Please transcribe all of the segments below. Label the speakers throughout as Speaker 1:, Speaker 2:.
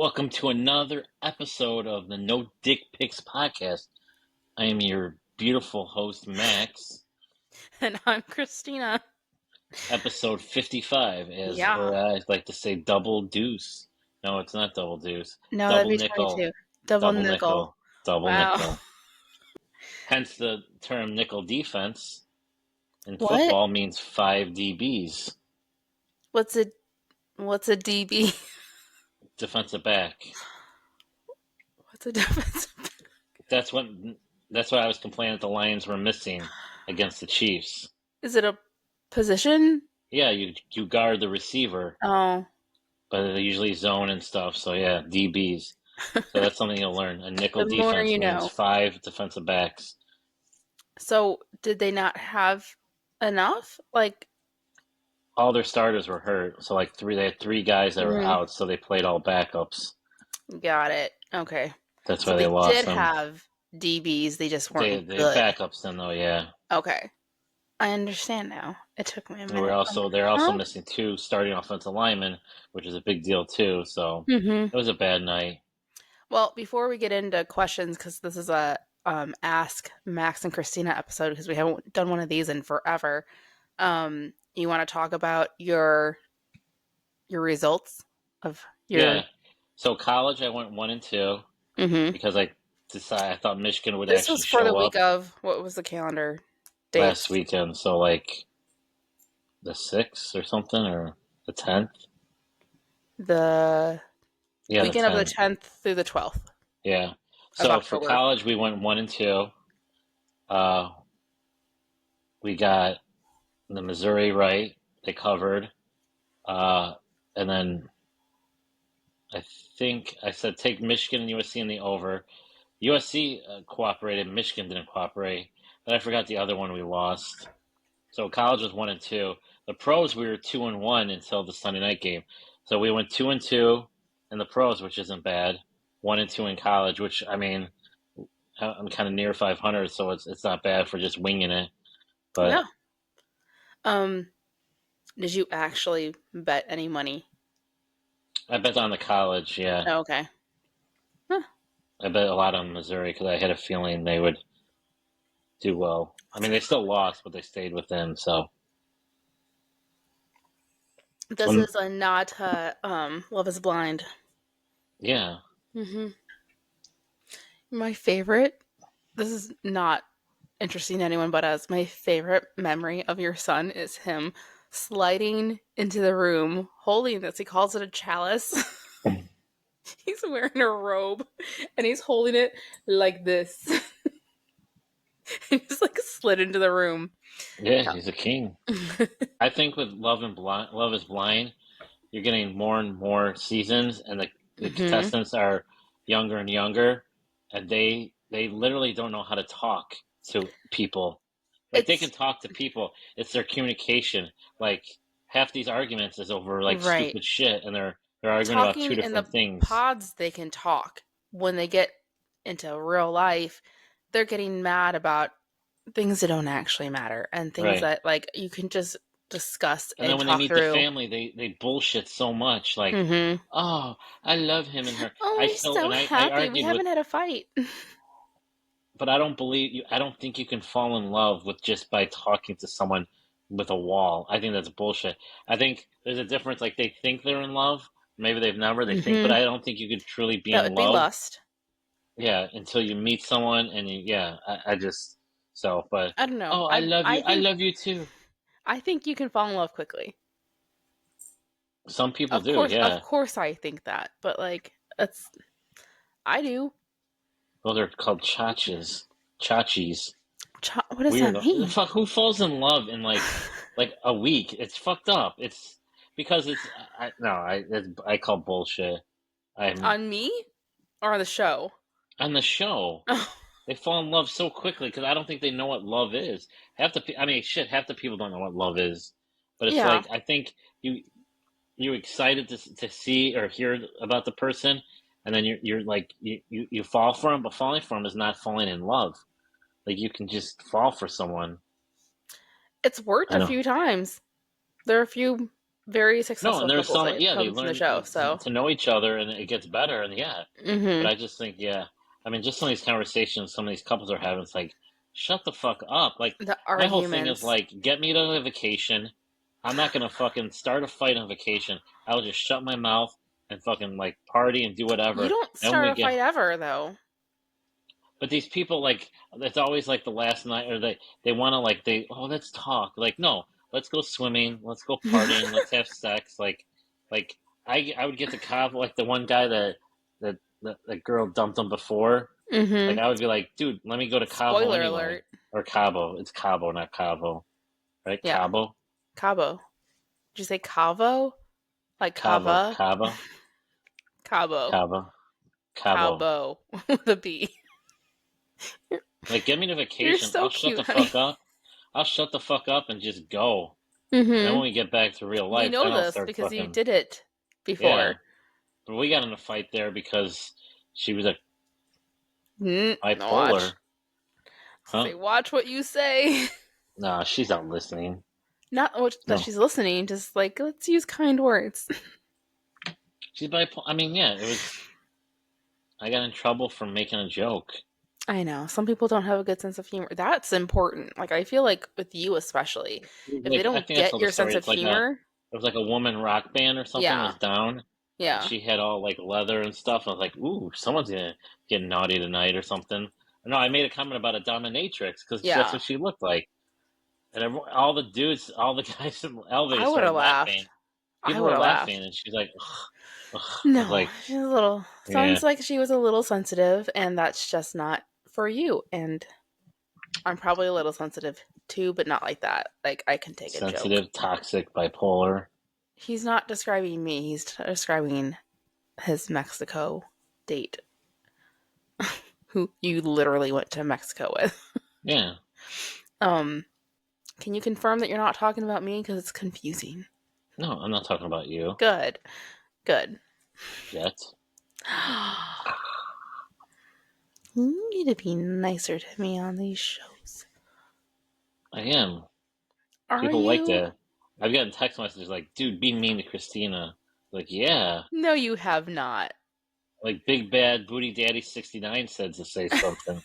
Speaker 1: Welcome to another episode of the No Dick Pics podcast. I am your beautiful host, Max.
Speaker 2: And I'm Christina.
Speaker 1: Episode 55, or
Speaker 2: Yeah.
Speaker 1: I like to say double deuce. No, it's not double deuce.
Speaker 2: No, that'd
Speaker 1: Double
Speaker 2: be
Speaker 1: nickel.
Speaker 2: 22. Double
Speaker 1: Double
Speaker 2: nickel.
Speaker 1: nickel. Double
Speaker 2: Wow.
Speaker 1: nickel. Hence the term nickel defense in
Speaker 2: What?
Speaker 1: football means 5 DBs.
Speaker 2: What's a DB?
Speaker 1: Defensive back.
Speaker 2: What's a defensive?
Speaker 1: That's what I was complaining that the Lions were missing against the Chiefs.
Speaker 2: Is it a position?
Speaker 1: Yeah, you guard the receiver.
Speaker 2: Oh.
Speaker 1: But they usually zone and stuff. So yeah, DBs. So that's something you'll learn. A nickel
Speaker 2: The more
Speaker 1: defense
Speaker 2: you
Speaker 1: means
Speaker 2: know.
Speaker 1: 5 defensive backs.
Speaker 2: So did they not have enough?
Speaker 1: All their starters were hurt. So they had 3 guys that were out. So they played all backups.
Speaker 2: Got it. Okay.
Speaker 1: That's
Speaker 2: So
Speaker 1: why they lost
Speaker 2: did
Speaker 1: them.
Speaker 2: have DBs. They just weren't
Speaker 1: They
Speaker 2: good.
Speaker 1: had backups then though. Yeah.
Speaker 2: Okay. I understand now. It took me a minute.
Speaker 1: They're also missing 2 starting offensive linemen, which is a big deal too. So it was a bad night.
Speaker 2: Well, before we get into questions, because this is a Ask Maxx and Christina episode, because we haven't done one of these in forever. You want to talk about your results of your?
Speaker 1: Yeah. So college, I went 1 and 2 because I thought Michigan would
Speaker 2: This
Speaker 1: actually
Speaker 2: was for
Speaker 1: show
Speaker 2: the
Speaker 1: up
Speaker 2: week of, what was the calendar date?
Speaker 1: last weekend. So the 6th or something, or the 10th.
Speaker 2: The weekend of the 10th through the 12th.
Speaker 1: Yeah. So for college, we went 1 and 2. We got the Missouri right. They covered. And then I think I said take Michigan and USC in the over. USC cooperated. Michigan didn't cooperate. But I forgot the other one we lost. So college was 1 and 2. The pros, we were 2 and 1 until the Sunday night game. So we went 2 and 2 in the pros, which isn't bad. 1 and 2 in college, which I mean, I'm kind of near 500, so it's not bad for just winging it. But
Speaker 2: yeah. Did you actually bet any money?
Speaker 1: I bet on the college, yeah.
Speaker 2: Oh, okay. Huh.
Speaker 1: I bet a lot on Missouri because I had a feeling they would do well. I mean, they still lost, but they stayed within. So
Speaker 2: this is a nod to Love Is Blind.
Speaker 1: Yeah.
Speaker 2: My favorite. This is not interesting to anyone but us. My favorite memory of your son is him sliding into the room, holding this. He calls it a chalice. He's wearing a robe, and he's holding it like this. He just slid into the room.
Speaker 1: Yeah, he's a king. I think with Love Is Blind, you're getting more and more seasons, and the contestants are younger and younger, and they literally don't know how to talk to people. They can talk to people. It's their communication. Half these arguments is over stupid shit, and they're arguing about 2 different things.
Speaker 2: In the pods, they can talk. When they get into real life, they're getting mad about things that don't actually matter, and things that you can just discuss and
Speaker 1: then when
Speaker 2: talk
Speaker 1: they meet
Speaker 2: through.
Speaker 1: The family, they bullshit so much. Oh, I love him and her.
Speaker 2: Oh, we're so happy. We haven't had a fight.
Speaker 1: But I don't believe you. I don't think you can fall in love with just by talking to someone with a wall. I think that's bullshit. I think there's a difference. They think they're in love. Maybe they've never. They think, but I don't think you could truly be in love.
Speaker 2: That would be lust.
Speaker 1: Yeah, until you meet someone and I just but
Speaker 2: I don't know.
Speaker 1: Oh, I love you. I love you too.
Speaker 2: I think you can fall in love quickly.
Speaker 1: Some people do, yeah.
Speaker 2: Of course I think that, but I do.
Speaker 1: Well, they're called chachis.
Speaker 2: What does that mean?
Speaker 1: Fuck, who falls in love in a week? It's fucked up. It's because I call bullshit.
Speaker 2: On me or on the show?
Speaker 1: On the show. They fall in love so quickly because I don't think they know what love is. Half the people don't know what love is. But it's I think you're excited to see or hear about the person, and then you fall for them, but falling for them is not falling in love. You can just fall for someone.
Speaker 2: It's worked a few times. There are a few very
Speaker 1: No,
Speaker 2: successful
Speaker 1: and there's
Speaker 2: couples
Speaker 1: some,
Speaker 2: that
Speaker 1: yeah, they
Speaker 2: come from the
Speaker 1: learn
Speaker 2: show. So,
Speaker 1: to know each other, and it gets better, and yeah. But
Speaker 2: hmm
Speaker 1: I just think, yeah, I mean, just some of these conversations some of these couples are having, it's like, shut the fuck up. Like,
Speaker 2: the
Speaker 1: my whole thing is
Speaker 2: arguments.
Speaker 1: like, get me to a vacation. I'm not gonna fucking start a fight on vacation. I'll just shut my mouth and fucking like party and do
Speaker 2: You
Speaker 1: whatever.
Speaker 2: don't
Speaker 1: And when
Speaker 2: start
Speaker 1: we
Speaker 2: a
Speaker 1: get,
Speaker 2: fight ever, though.
Speaker 1: but these people like, it's always like the last night, or they want to like oh, let's talk. Like, no, let's go swimming, let's go partying, let's have sex. Like I would get to Cabo, like the one guy that girl dumped him before.
Speaker 2: hmm
Speaker 1: Like, I would be like, dude, let me go to Cabo
Speaker 2: Spoiler
Speaker 1: anyway,
Speaker 2: alert.
Speaker 1: or Cabo. It's Cabo, not Cabo, right?
Speaker 2: Yeah,
Speaker 1: Cabo,
Speaker 2: Cabo. Did you say Cavo? Like
Speaker 1: Cabo,
Speaker 2: Cava?
Speaker 1: Cabo,
Speaker 2: Cabo.
Speaker 1: Cabo, Cabo.
Speaker 2: Cabo with a B. You're,
Speaker 1: Like, get me to
Speaker 2: you're
Speaker 1: vacation.
Speaker 2: so
Speaker 1: I'll shut the
Speaker 2: cute, honey.
Speaker 1: fuck up. I'll shut the fuck up and just go. And then
Speaker 2: hmm
Speaker 1: when we get back to real
Speaker 2: We
Speaker 1: life, then
Speaker 2: know
Speaker 1: I'll
Speaker 2: this
Speaker 1: start
Speaker 2: because you
Speaker 1: fucking,
Speaker 2: did it
Speaker 1: yeah.
Speaker 2: before.
Speaker 1: But we got in a fight there because she was a
Speaker 2: Watch.
Speaker 1: bipolar.
Speaker 2: Say,
Speaker 1: Huh?
Speaker 2: watch what you say.
Speaker 1: Nah, she's not listening.
Speaker 2: Not that
Speaker 1: No.
Speaker 2: she's listening, just like, let's use kind words.
Speaker 1: She's bipolar. I mean, yeah, it was. I got in trouble for making a joke.
Speaker 2: I know. Some people don't have a good sense of humor. That's important. Like, I feel like with you especially, if they
Speaker 1: Like, I
Speaker 2: don't
Speaker 1: think I
Speaker 2: get
Speaker 1: told the
Speaker 2: your sense
Speaker 1: story.
Speaker 2: of
Speaker 1: It's like a,
Speaker 2: humor,
Speaker 1: it was like a woman rock band or something
Speaker 2: yeah,
Speaker 1: was down, and
Speaker 2: yeah,
Speaker 1: she had all like leather and stuff. I was like, ooh, someone's gonna get naughty tonight or something. No, I made a comment about a dominatrix because that's
Speaker 2: yeah,
Speaker 1: what she looked like. And all the dudes, all the guys in the elevator
Speaker 2: I would have
Speaker 1: started
Speaker 2: laughed.
Speaker 1: laughing.
Speaker 2: I
Speaker 1: People
Speaker 2: would
Speaker 1: were
Speaker 2: have
Speaker 1: laughing,
Speaker 2: laughed.
Speaker 1: and she's like, ugh, ugh. I was
Speaker 2: No,
Speaker 1: like,
Speaker 2: she's a little,
Speaker 1: yeah,
Speaker 2: sounds like she was a little sensitive, and that's just not for you. And I'm probably a little sensitive too, but not like that. Like, I can take a joke.
Speaker 1: sensitive, toxic, bipolar.
Speaker 2: He's not describing me, he's describing his Mexico date, who you literally went to Mexico with.
Speaker 1: Yeah,
Speaker 2: Um, can you confirm that you're not talking about me? Because it's confusing.
Speaker 1: no, I'm not talking about you
Speaker 2: Good, good.
Speaker 1: yet.
Speaker 2: You need to be nicer to me on these shows.
Speaker 1: I am.
Speaker 2: Are
Speaker 1: People like
Speaker 2: you?
Speaker 1: that. I've gotten text messages like, dude, be mean to Christina. Like, yeah.
Speaker 2: No, you have not.
Speaker 1: Like, Big Bad Booty Daddy 69 said to say something.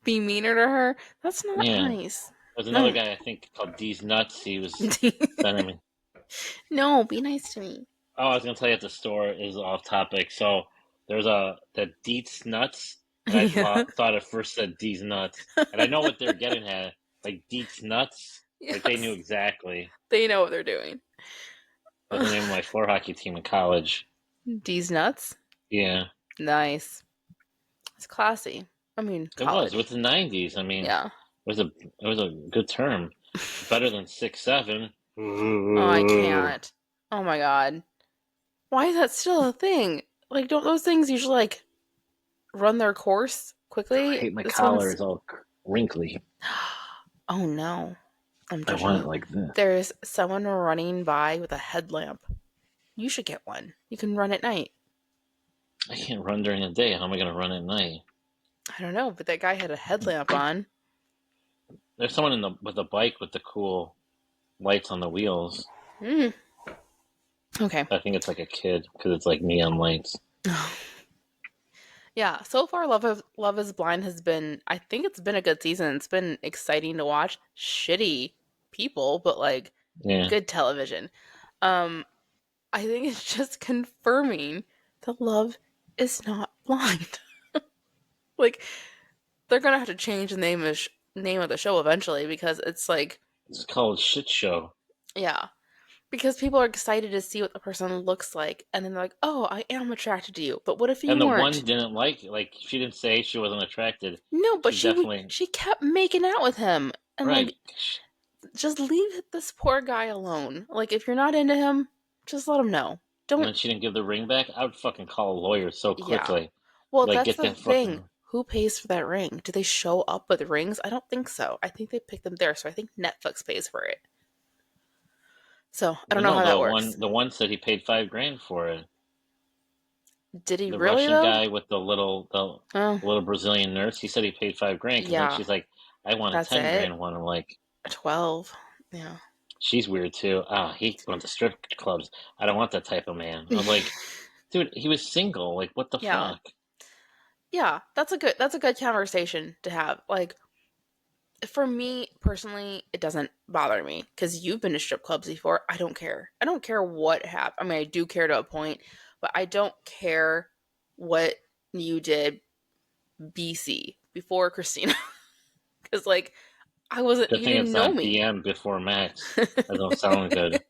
Speaker 2: Be meaner to her? That's not
Speaker 1: Yeah.
Speaker 2: nice.
Speaker 1: There's another
Speaker 2: No.
Speaker 1: guy, I think, called D's Nuts. He was sending me.
Speaker 2: No, be nice to me.
Speaker 1: Oh, I was gonna tell you at the store is off topic. So there's the Deets Nuts, and I
Speaker 2: Yeah.
Speaker 1: thought at first said D's Nuts, and I know what they're getting at, like Deets Nuts, like they knew
Speaker 2: Yes.
Speaker 1: exactly.
Speaker 2: They know what they're doing.
Speaker 1: That was the name of my floor hockey team in college.
Speaker 2: D's nuts?
Speaker 1: Yeah,
Speaker 2: Nice. It's classy. I mean,
Speaker 1: it was with
Speaker 2: college.
Speaker 1: the '90s. I mean,
Speaker 2: Yeah.
Speaker 1: it was a good term, better than 6'7".
Speaker 2: Oh, I
Speaker 1: I
Speaker 2: can't. Oh my god. Why is that still a thing? Like, don't those things usually, like, run their course quickly?
Speaker 1: hate my
Speaker 2: This
Speaker 1: collar
Speaker 2: one's.
Speaker 1: is all wrinkly.
Speaker 2: Oh no. I'm
Speaker 1: I
Speaker 2: judging
Speaker 1: want it
Speaker 2: you.
Speaker 1: like this.
Speaker 2: There's someone running by with a headlamp. You should get one. You can run at night.
Speaker 1: I can't run during the day. How am I gonna run at night?
Speaker 2: I don't know, but that guy had a headlamp on.
Speaker 1: There's someone with a bike with the cool lights on the wheels.
Speaker 2: Mm. Okay.
Speaker 1: I think it's like a kid because it's like neon lights.
Speaker 2: Yeah, so far Love is Blind has been, I think it's been a good season. It's been exciting to watch. Shitty people, but like
Speaker 1: Yeah,
Speaker 2: good television. Um I think it's just confirming that Love is not blind. Like they're going to have to change the name of the show eventually because it's like,
Speaker 1: it's called Shit Show.
Speaker 2: yeah, because people are excited to see what the person looks like and then they're like, "Oh, I am attracted to you." But what if you
Speaker 1: And the one
Speaker 2: weren't?
Speaker 1: didn't like she didn't say she wasn't attracted.
Speaker 2: No, but
Speaker 1: She definitely
Speaker 2: she kept making out with him. And
Speaker 1: right.
Speaker 2: like, just leave this poor guy alone. Like, if you're not into him, just let him know.
Speaker 1: And
Speaker 2: Don't,
Speaker 1: then she didn't give the ring back. I would fucking call a lawyer so
Speaker 2: yeah.
Speaker 1: quickly.
Speaker 2: Well,
Speaker 1: Like,
Speaker 2: that's
Speaker 1: get
Speaker 2: the
Speaker 1: that
Speaker 2: thing.
Speaker 1: fucking.
Speaker 2: Who pays for that ring? Do they show up with rings? I don't think so. I think they pick them there, so I think Netflix pays for it. So I don't know
Speaker 1: No,
Speaker 2: how that works.
Speaker 1: the one said he paid 5 grand for it.
Speaker 2: Did he
Speaker 1: The
Speaker 2: really
Speaker 1: Russian
Speaker 2: though?
Speaker 1: guy with
Speaker 2: Oh,
Speaker 1: the little Brazilian nurse. He said he paid 5 grand because then
Speaker 2: yeah.
Speaker 1: she's like, I wanted
Speaker 2: That's
Speaker 1: 10
Speaker 2: it.
Speaker 1: grand. One. I'm like,
Speaker 2: 12. Yeah.
Speaker 1: She's weird too. Ah, he went to strip clubs. I don't want that type of man. I was like, dude, he was single. Like, what the
Speaker 2: Yeah.
Speaker 1: fuck?
Speaker 2: Yeah, that's a good conversation to have. Like for me personally, it doesn't bother me because you've been to strip clubs before. I don't care. I don't care what happened. I mean, I do care to a point, but I don't care what you did BC before Christina because like I wasn't.
Speaker 1: Good
Speaker 2: You
Speaker 1: thing
Speaker 2: didn't
Speaker 1: it's
Speaker 2: know
Speaker 1: not
Speaker 2: me,
Speaker 1: BM before Max. That don't sound good.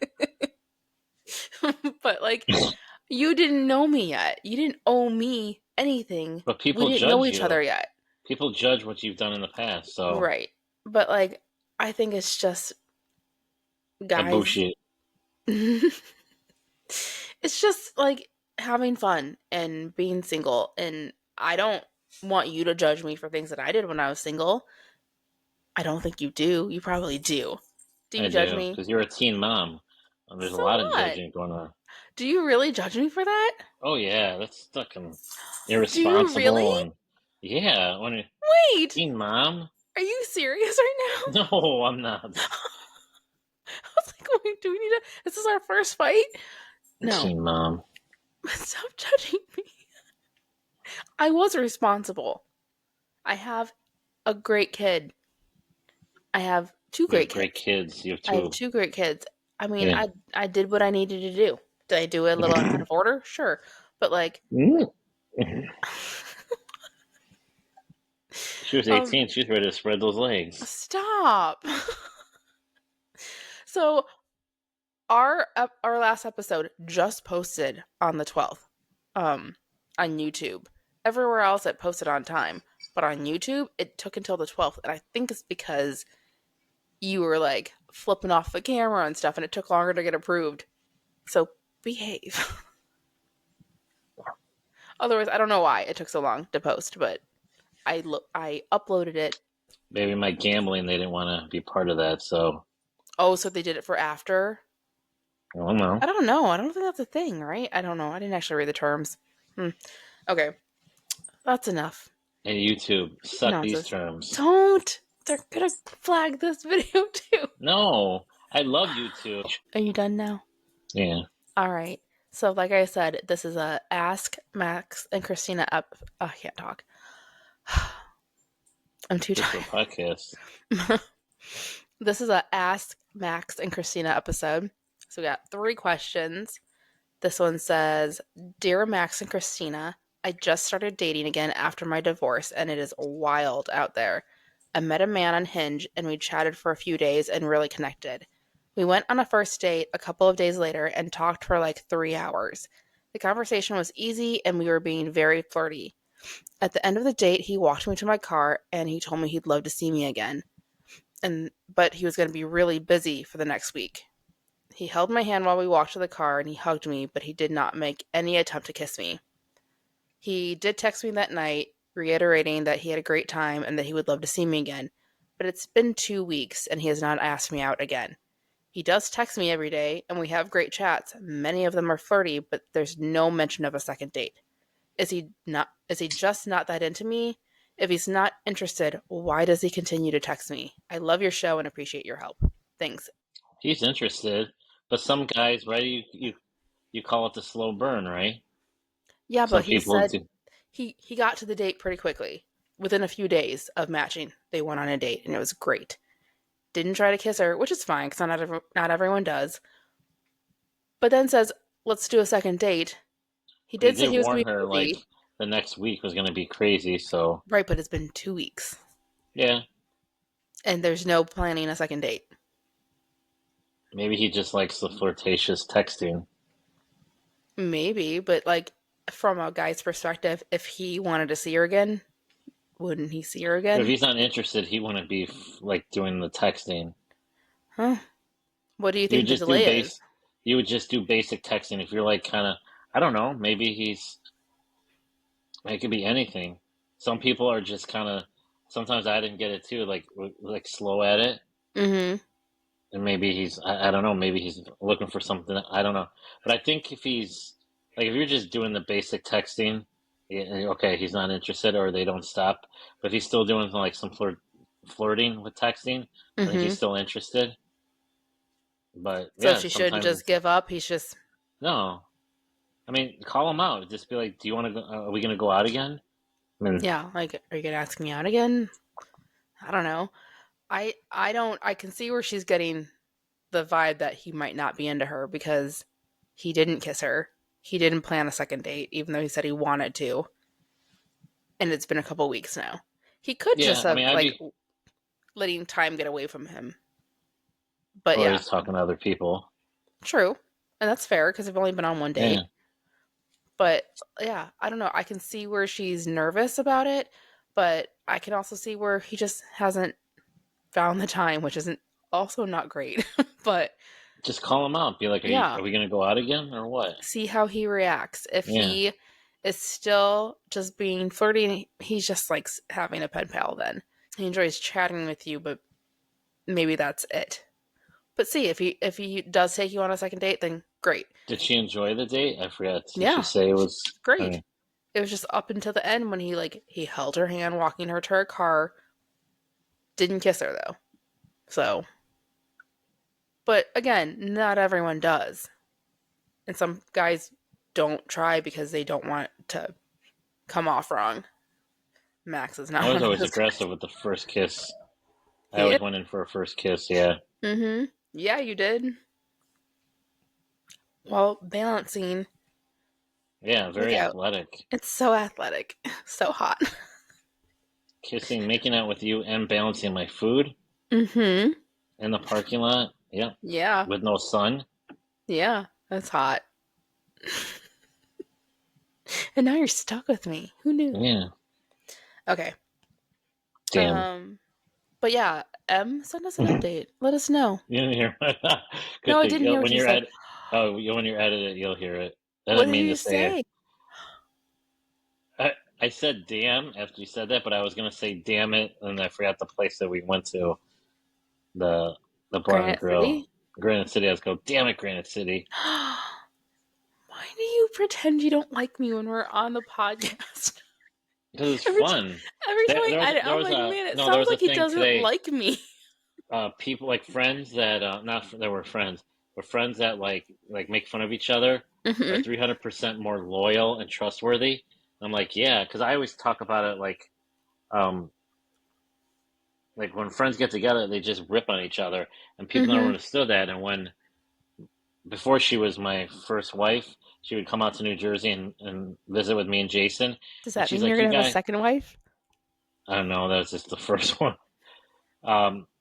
Speaker 2: but like you didn't know me yet. You didn't owe me anything.
Speaker 1: But
Speaker 2: We
Speaker 1: people
Speaker 2: didn't know
Speaker 1: judge
Speaker 2: each other
Speaker 1: you.
Speaker 2: yet,
Speaker 1: People judge what you've done in the past. So,
Speaker 2: right? But like I think it's just
Speaker 1: and
Speaker 2: guys.
Speaker 1: bullshit.
Speaker 2: It's just like having fun and being single. And I don't want you to judge me for things that I did when I was single. I don't think you do. You probably do. Do
Speaker 1: I
Speaker 2: you judge
Speaker 1: do.
Speaker 2: me?
Speaker 1: Because you're a teen mom. And there's a
Speaker 2: So
Speaker 1: lot of
Speaker 2: what?
Speaker 1: judging going on.
Speaker 2: Do you really judge me for that?
Speaker 1: Oh, yeah. That's fucking
Speaker 2: Do you really?
Speaker 1: irresponsible. And yeah, when you're
Speaker 2: Wait,
Speaker 1: teen mom.
Speaker 2: are you serious right now?
Speaker 1: No, I'm not.
Speaker 2: I was like, wait, do we need to? This is our first fight? No.
Speaker 1: Teen mom.
Speaker 2: Stop judging me. I was responsible. I have a great kid. I have two
Speaker 1: You have
Speaker 2: great
Speaker 1: great
Speaker 2: kids.
Speaker 1: kids. You have
Speaker 2: I have
Speaker 1: two.
Speaker 2: two great kids. I mean,
Speaker 1: Yeah.
Speaker 2: I did what I needed to do. Did I do it a little out of order? Sure. But like
Speaker 1: She was
Speaker 2: um
Speaker 1: 18. She was ready to spread those legs.
Speaker 2: stop. So our last episode just posted on the 12th on YouTube. Everywhere else it posted on time, but on YouTube it took until the 12th, and I think it's because you were like flipping off the camera and stuff and it took longer to get approved. So behave. Otherwise, I don't know why it took so long to post, but I uploaded it.
Speaker 1: Maybe my gambling, they didn't want to be part of that. So,
Speaker 2: Oh, so they did it for after?
Speaker 1: I don't know.
Speaker 2: I don't know. I don't think that's a thing, right? I don't know. I didn't actually read the terms. Hmm. Okay, that's enough
Speaker 1: And YouTube, suck these
Speaker 2: nonsense.
Speaker 1: terms.
Speaker 2: Don't. They're gonna flag this video too.
Speaker 1: No, I love YouTube.
Speaker 2: Are you done now?
Speaker 1: Yeah,
Speaker 2: All right. So, like I said, this is a Ask Max and Christina up. Oh, I can't talk. I'm too
Speaker 1: good for a
Speaker 2: tired.
Speaker 1: podcast.
Speaker 2: This is a Ask Max and Christina episode. So we got 3 questions. This one says, Dear Max and Christina, I just started dating again after my divorce and it is wild out there. I met a man on Hinge and we chatted for a few days and really connected. We went on a first date a couple of days later and talked for like 3 hours. The conversation was easy and we were being very flirty. At the end of the date, he walked me to my car and he told me he'd love to see me again. But he was going to be really busy for the next week. He held my hand while we walked to the car and he hugged me, but he did not make any attempt to kiss me. He did text me that night, reiterating that he had a great time and that he would love to see me again. But it's been 2 weeks and he has not asked me out again. He does text me every day and we have great chats. Many of them are flirty, but there's no mention of a second date. Is he just not that into me? If he's not interested, why does he continue to text me? I love your show and appreciate your help. Thanks.
Speaker 1: He's interested, but some guys, right? You call it the slow burn, right?
Speaker 2: Yeah,
Speaker 1: Some
Speaker 2: but he
Speaker 1: people
Speaker 2: said
Speaker 1: do.
Speaker 2: he got to the date pretty quickly. Within a few days of matching, they went on a date and it was great. Didn't try to kiss her, which is fine because not everyone does. But then says, "Let's do a second date." He
Speaker 1: But he
Speaker 2: did say
Speaker 1: did
Speaker 2: he was
Speaker 1: warn
Speaker 2: going to
Speaker 1: her
Speaker 2: be
Speaker 1: like
Speaker 2: busy,
Speaker 1: the next week was going to be crazy. So
Speaker 2: right? But it's been 2 weeks
Speaker 1: yeah,
Speaker 2: and there's no planning a second date.
Speaker 1: maybe he just likes the flirtatious texting.
Speaker 2: Maybe, but like from a guy's perspective, if he wanted to see her again, wouldn't he see her
Speaker 1: But if
Speaker 2: again?
Speaker 1: he's not interested, he wouldn't be like doing the texting.
Speaker 2: Huh? What do you
Speaker 1: You would
Speaker 2: think the
Speaker 1: just do
Speaker 2: delay is?
Speaker 1: base. You would just do basic texting. If you're like kind of, I don't know, maybe he's. It could be anything. Some people are just kind of. Sometimes I didn't get it too, like slow at it,
Speaker 2: Mm-hmm.
Speaker 1: and maybe he's. I don't know. Maybe he's looking for something. I don't know. But I think if he's like if you're just doing the basic texting, okay, he's not interested, or they don't stop. But if he's still doing like some flirting with texting, I think
Speaker 2: Mm-hmm.
Speaker 1: he's still interested. But
Speaker 2: So
Speaker 1: yeah,
Speaker 2: she shouldn't
Speaker 1: sometimes
Speaker 2: just
Speaker 1: it's
Speaker 2: give up. He's just,
Speaker 1: no. I mean, call him out. Just be like, "Do you want to go? Are we gonna go out again?" I mean,
Speaker 2: yeah, like, are you gonna ask me out again? I don't know. I don't. I can see where she's getting the vibe that he might not be into her because he didn't kiss her. He didn't plan a second date, even though he said he wanted to. And it's been a couple weeks now. He could just
Speaker 1: yeah. I
Speaker 2: have,
Speaker 1: mean, I'd
Speaker 2: like,
Speaker 1: be,
Speaker 2: letting time get away from him. But
Speaker 1: or
Speaker 2: yeah,
Speaker 1: he's talking to other people.
Speaker 2: true. And that's fair because they've only been on one
Speaker 1: Yeah,
Speaker 2: date. But yeah, I don't know. I can see where she's nervous about it, but I can also see where he just hasn't found the time, which isn't also not great. But
Speaker 1: just call him out. Be like,
Speaker 2: yeah,
Speaker 1: are we gonna go out again or what?
Speaker 2: see how he reacts. If
Speaker 1: Yeah,
Speaker 2: he is still just being flirty, he's just like having a pen pal then. He enjoys chatting with you, but maybe that's it. But see, if he does take you on a second date, then great.
Speaker 1: did she enjoy the date? I forgot. Did she
Speaker 2: Yeah,
Speaker 1: say it was? I
Speaker 2: great.
Speaker 1: mean,
Speaker 2: It was just up until the end when he held her hand walking her to her car. Didn't kiss her though. So, but again, not everyone does. And some guys don't try because they don't want to come off wrong. Max is
Speaker 1: I
Speaker 2: not
Speaker 1: was
Speaker 2: one of
Speaker 1: always
Speaker 2: those guys.
Speaker 1: aggressive with the first kiss. I
Speaker 2: He
Speaker 1: always
Speaker 2: is.
Speaker 1: went in for a first kiss. Yeah,
Speaker 2: Mm-hmm. Yeah, you did. Well, balancing.
Speaker 1: yeah,
Speaker 2: Look
Speaker 1: very
Speaker 2: out.
Speaker 1: athletic.
Speaker 2: It's so athletic. So hot.
Speaker 1: Kissing, making out with you, and balancing my food
Speaker 2: Mm-hmm.
Speaker 1: in the parking lot. Yeah,
Speaker 2: Yeah.
Speaker 1: with no sun.
Speaker 2: Yeah. That's hot. And now you're stuck with me. Who knew?
Speaker 1: Yeah,
Speaker 2: Okay.
Speaker 1: damn.
Speaker 2: But yeah, send us an
Speaker 1: You
Speaker 2: update. Let us know.
Speaker 1: didn't hear.
Speaker 2: No,
Speaker 1: Good
Speaker 2: I
Speaker 1: thing.
Speaker 2: didn't hear what
Speaker 1: When
Speaker 2: you
Speaker 1: you're
Speaker 2: said.
Speaker 1: at, when you're edited, you'll hear it. I
Speaker 2: What
Speaker 1: didn't
Speaker 2: did
Speaker 1: mean to
Speaker 2: you
Speaker 1: say it.
Speaker 2: say?
Speaker 1: I, I said damn after you said that, but I was gonna say damn it, and I forgot the place that we went to, the the bar and
Speaker 2: Granite
Speaker 1: grill,
Speaker 2: City?
Speaker 1: Granite City. I was go, damn it, Granite City,
Speaker 2: Why do you pretend you don't like me when we're on the podcast?
Speaker 1: because it's
Speaker 2: every, t-
Speaker 1: fun.
Speaker 2: every time I edit,
Speaker 1: There
Speaker 2: I'm
Speaker 1: was
Speaker 2: like,
Speaker 1: a
Speaker 2: man, it
Speaker 1: no, there
Speaker 2: sounds
Speaker 1: was a
Speaker 2: like he
Speaker 1: thing
Speaker 2: doesn't
Speaker 1: today.
Speaker 2: like me.
Speaker 1: People like friends that not that were friends, but friends that make fun of each other are
Speaker 2: Hmm.
Speaker 1: 300% more loyal and trustworthy. I'm like, yeah, because I always talk about it um like when friends get together, they just rip on each other, and people never
Speaker 2: Hmm.
Speaker 1: understood that. And when before she was my first wife, she would come out to New Jersey and visit with me and Jason,
Speaker 2: Does
Speaker 1: and
Speaker 2: that
Speaker 1: she's
Speaker 2: mean you're
Speaker 1: like,
Speaker 2: going
Speaker 1: "You
Speaker 2: to have a
Speaker 1: guys,"
Speaker 2: second wife?
Speaker 1: I don't know, that was just the first one.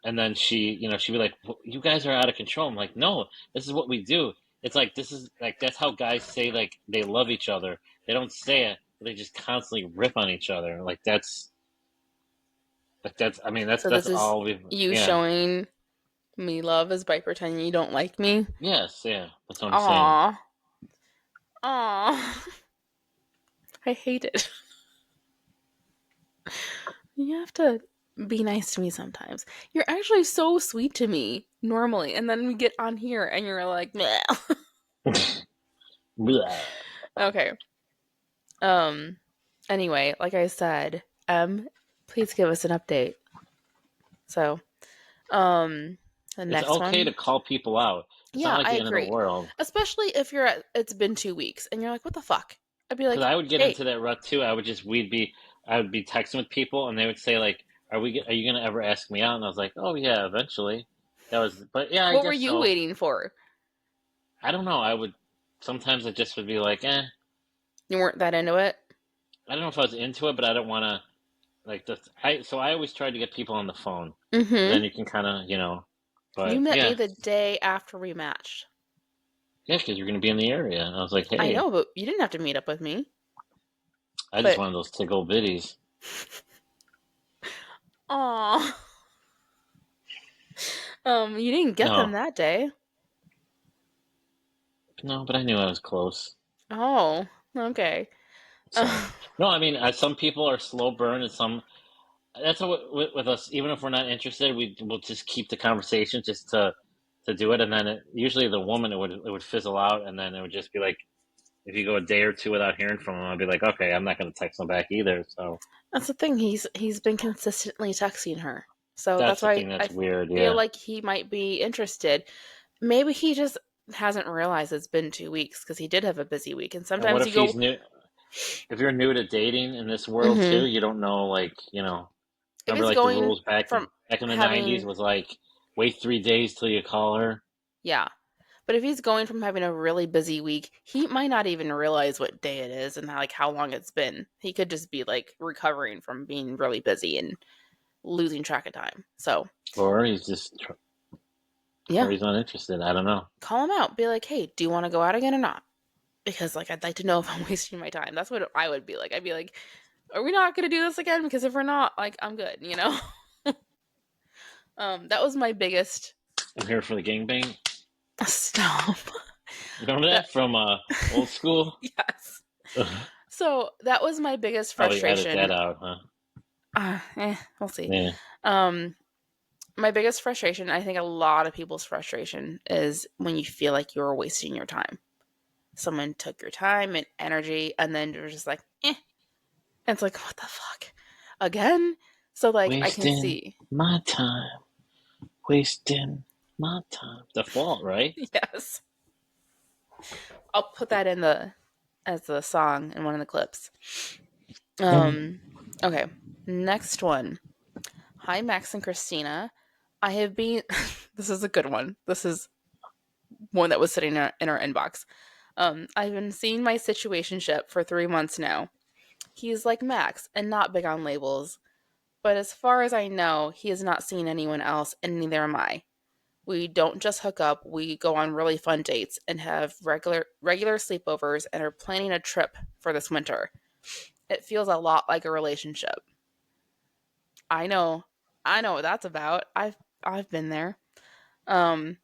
Speaker 1: And then she'd be like, "Well, you guys are out of control." I'm like, "No, this is what we do. It's like this is like that's how guys say like they love each other. They don't say it, but they just constantly rip on each other. That's I mean
Speaker 2: So
Speaker 1: that's
Speaker 2: this is
Speaker 1: all we
Speaker 2: you
Speaker 1: yeah
Speaker 2: showing me love is by pretending you don't like me?
Speaker 1: yes yeah that's what I'm saying.
Speaker 2: Aw. Aw. I hate it. You have to be nice to me sometimes. You're actually so sweet to me normally, and then we get on here and you're like, "Meh."
Speaker 1: Blah.
Speaker 2: Okay. Um. Anyway, like I said, please give us an update. So, um, the
Speaker 1: It's
Speaker 2: next
Speaker 1: okay to
Speaker 2: one.
Speaker 1: call people out. It's not
Speaker 2: Yeah,
Speaker 1: like
Speaker 2: I
Speaker 1: the end of the
Speaker 2: agree.
Speaker 1: world.
Speaker 2: Especially if it's been 2 weeks and you're like, what the fuck? I'd be
Speaker 1: Because
Speaker 2: like,
Speaker 1: I would get
Speaker 2: hey,
Speaker 1: into that rut too. I would be texting with people, and they would say like, are you gonna ever ask me out?" And I was like, "Oh yeah, eventually." But yeah, I
Speaker 2: what were
Speaker 1: guess
Speaker 2: you
Speaker 1: so.
Speaker 2: waiting for?
Speaker 1: I don't know. Sometimes I just would be like, eh.
Speaker 2: You weren't that into it?
Speaker 1: I don't know if I was into it, but I don't want to so I always tried to get people on the phone.
Speaker 2: Mm-hmm.
Speaker 1: Then you can kind of,
Speaker 2: You
Speaker 1: but
Speaker 2: met me
Speaker 1: yeah,
Speaker 2: the day after we matched.
Speaker 1: yeah, because you're gonna be in the area. And I was like,
Speaker 2: I
Speaker 1: hey,
Speaker 2: know, but you didn't have to meet up with me.
Speaker 1: I just
Speaker 2: But,
Speaker 1: wanted those tickle bitties.
Speaker 2: aw. You didn't get them
Speaker 1: No,
Speaker 2: that day.
Speaker 1: no, but I knew I was close.
Speaker 2: Oh, okay.
Speaker 1: So no, I mean, some people are slow burn, and some that's what with us. Even if we're not interested, will just keep the conversation just to do it, and then usually the woman it would fizzle out, and then it would just be like if you go a day or two without hearing from him, I'd be like, okay, I'm not going to text him back either. So
Speaker 2: That's the thing. He's been consistently texting her. So
Speaker 1: that's
Speaker 2: that's
Speaker 1: the
Speaker 2: why
Speaker 1: thing
Speaker 2: I
Speaker 1: that's weird.
Speaker 2: feel
Speaker 1: Yeah,
Speaker 2: like he might be interested. Maybe he just hasn't realized it's been 2 weeks because he did have a busy week. And
Speaker 1: And what
Speaker 2: sometimes you
Speaker 1: if he's
Speaker 2: go,
Speaker 1: new? If you're new to dating in this world too,
Speaker 2: mm-hmm.
Speaker 1: you don't know,
Speaker 2: If
Speaker 1: remember
Speaker 2: he's
Speaker 1: like the
Speaker 2: going
Speaker 1: rules back
Speaker 2: from
Speaker 1: in the '90s
Speaker 2: having,
Speaker 1: was like wait 3 days till you call her.
Speaker 2: yeah. But if he's going from having a really busy week, he might not even realize what day it is and like how long it's been. He could just be like recovering from being really busy and losing track of time. So,
Speaker 1: Or
Speaker 2: yeah,
Speaker 1: he's not interested. I don't know.
Speaker 2: call him out. Be like, hey, do you want to go out again or not? Because like I'd like to know if I'm wasting my time. That's what I would be like. I'd be like, are we not gonna do this again? Because if we're not, like, I'm good, you know? That was my biggest
Speaker 1: I'm here for the gangbang.
Speaker 2: stop.
Speaker 1: Remember
Speaker 2: That
Speaker 1: that from old school?
Speaker 2: yes. So that was my biggest
Speaker 1: Probably edit that
Speaker 2: frustration.
Speaker 1: out, huh?
Speaker 2: We'll see.
Speaker 1: Yeah.
Speaker 2: Um, my biggest frustration, I think a lot of people's frustration is when you feel like you're wasting your time. Someone took your time and energy, and then you're just like, eh. And it's like, what the fuck? Again? So, like, I can
Speaker 1: Wasting
Speaker 2: see.
Speaker 1: my time. Wasting my time. Default, right?
Speaker 2: Yes. I'll put that in the as the song in one of the clips. Um, okay. Next one. Hi, Max and Christina. I have been. This is a good one. This is one that was sitting in our inbox. I've been seeing my situationship for 3 months now. He's like Max and not big on labels, but as far as I know, he has not seen anyone else, and neither am I. We don't just hook up, we go on really fun dates and have regular sleepovers and are planning a trip for this winter. It feels a lot like a relationship. I know. I know what that's about. I've been there. Um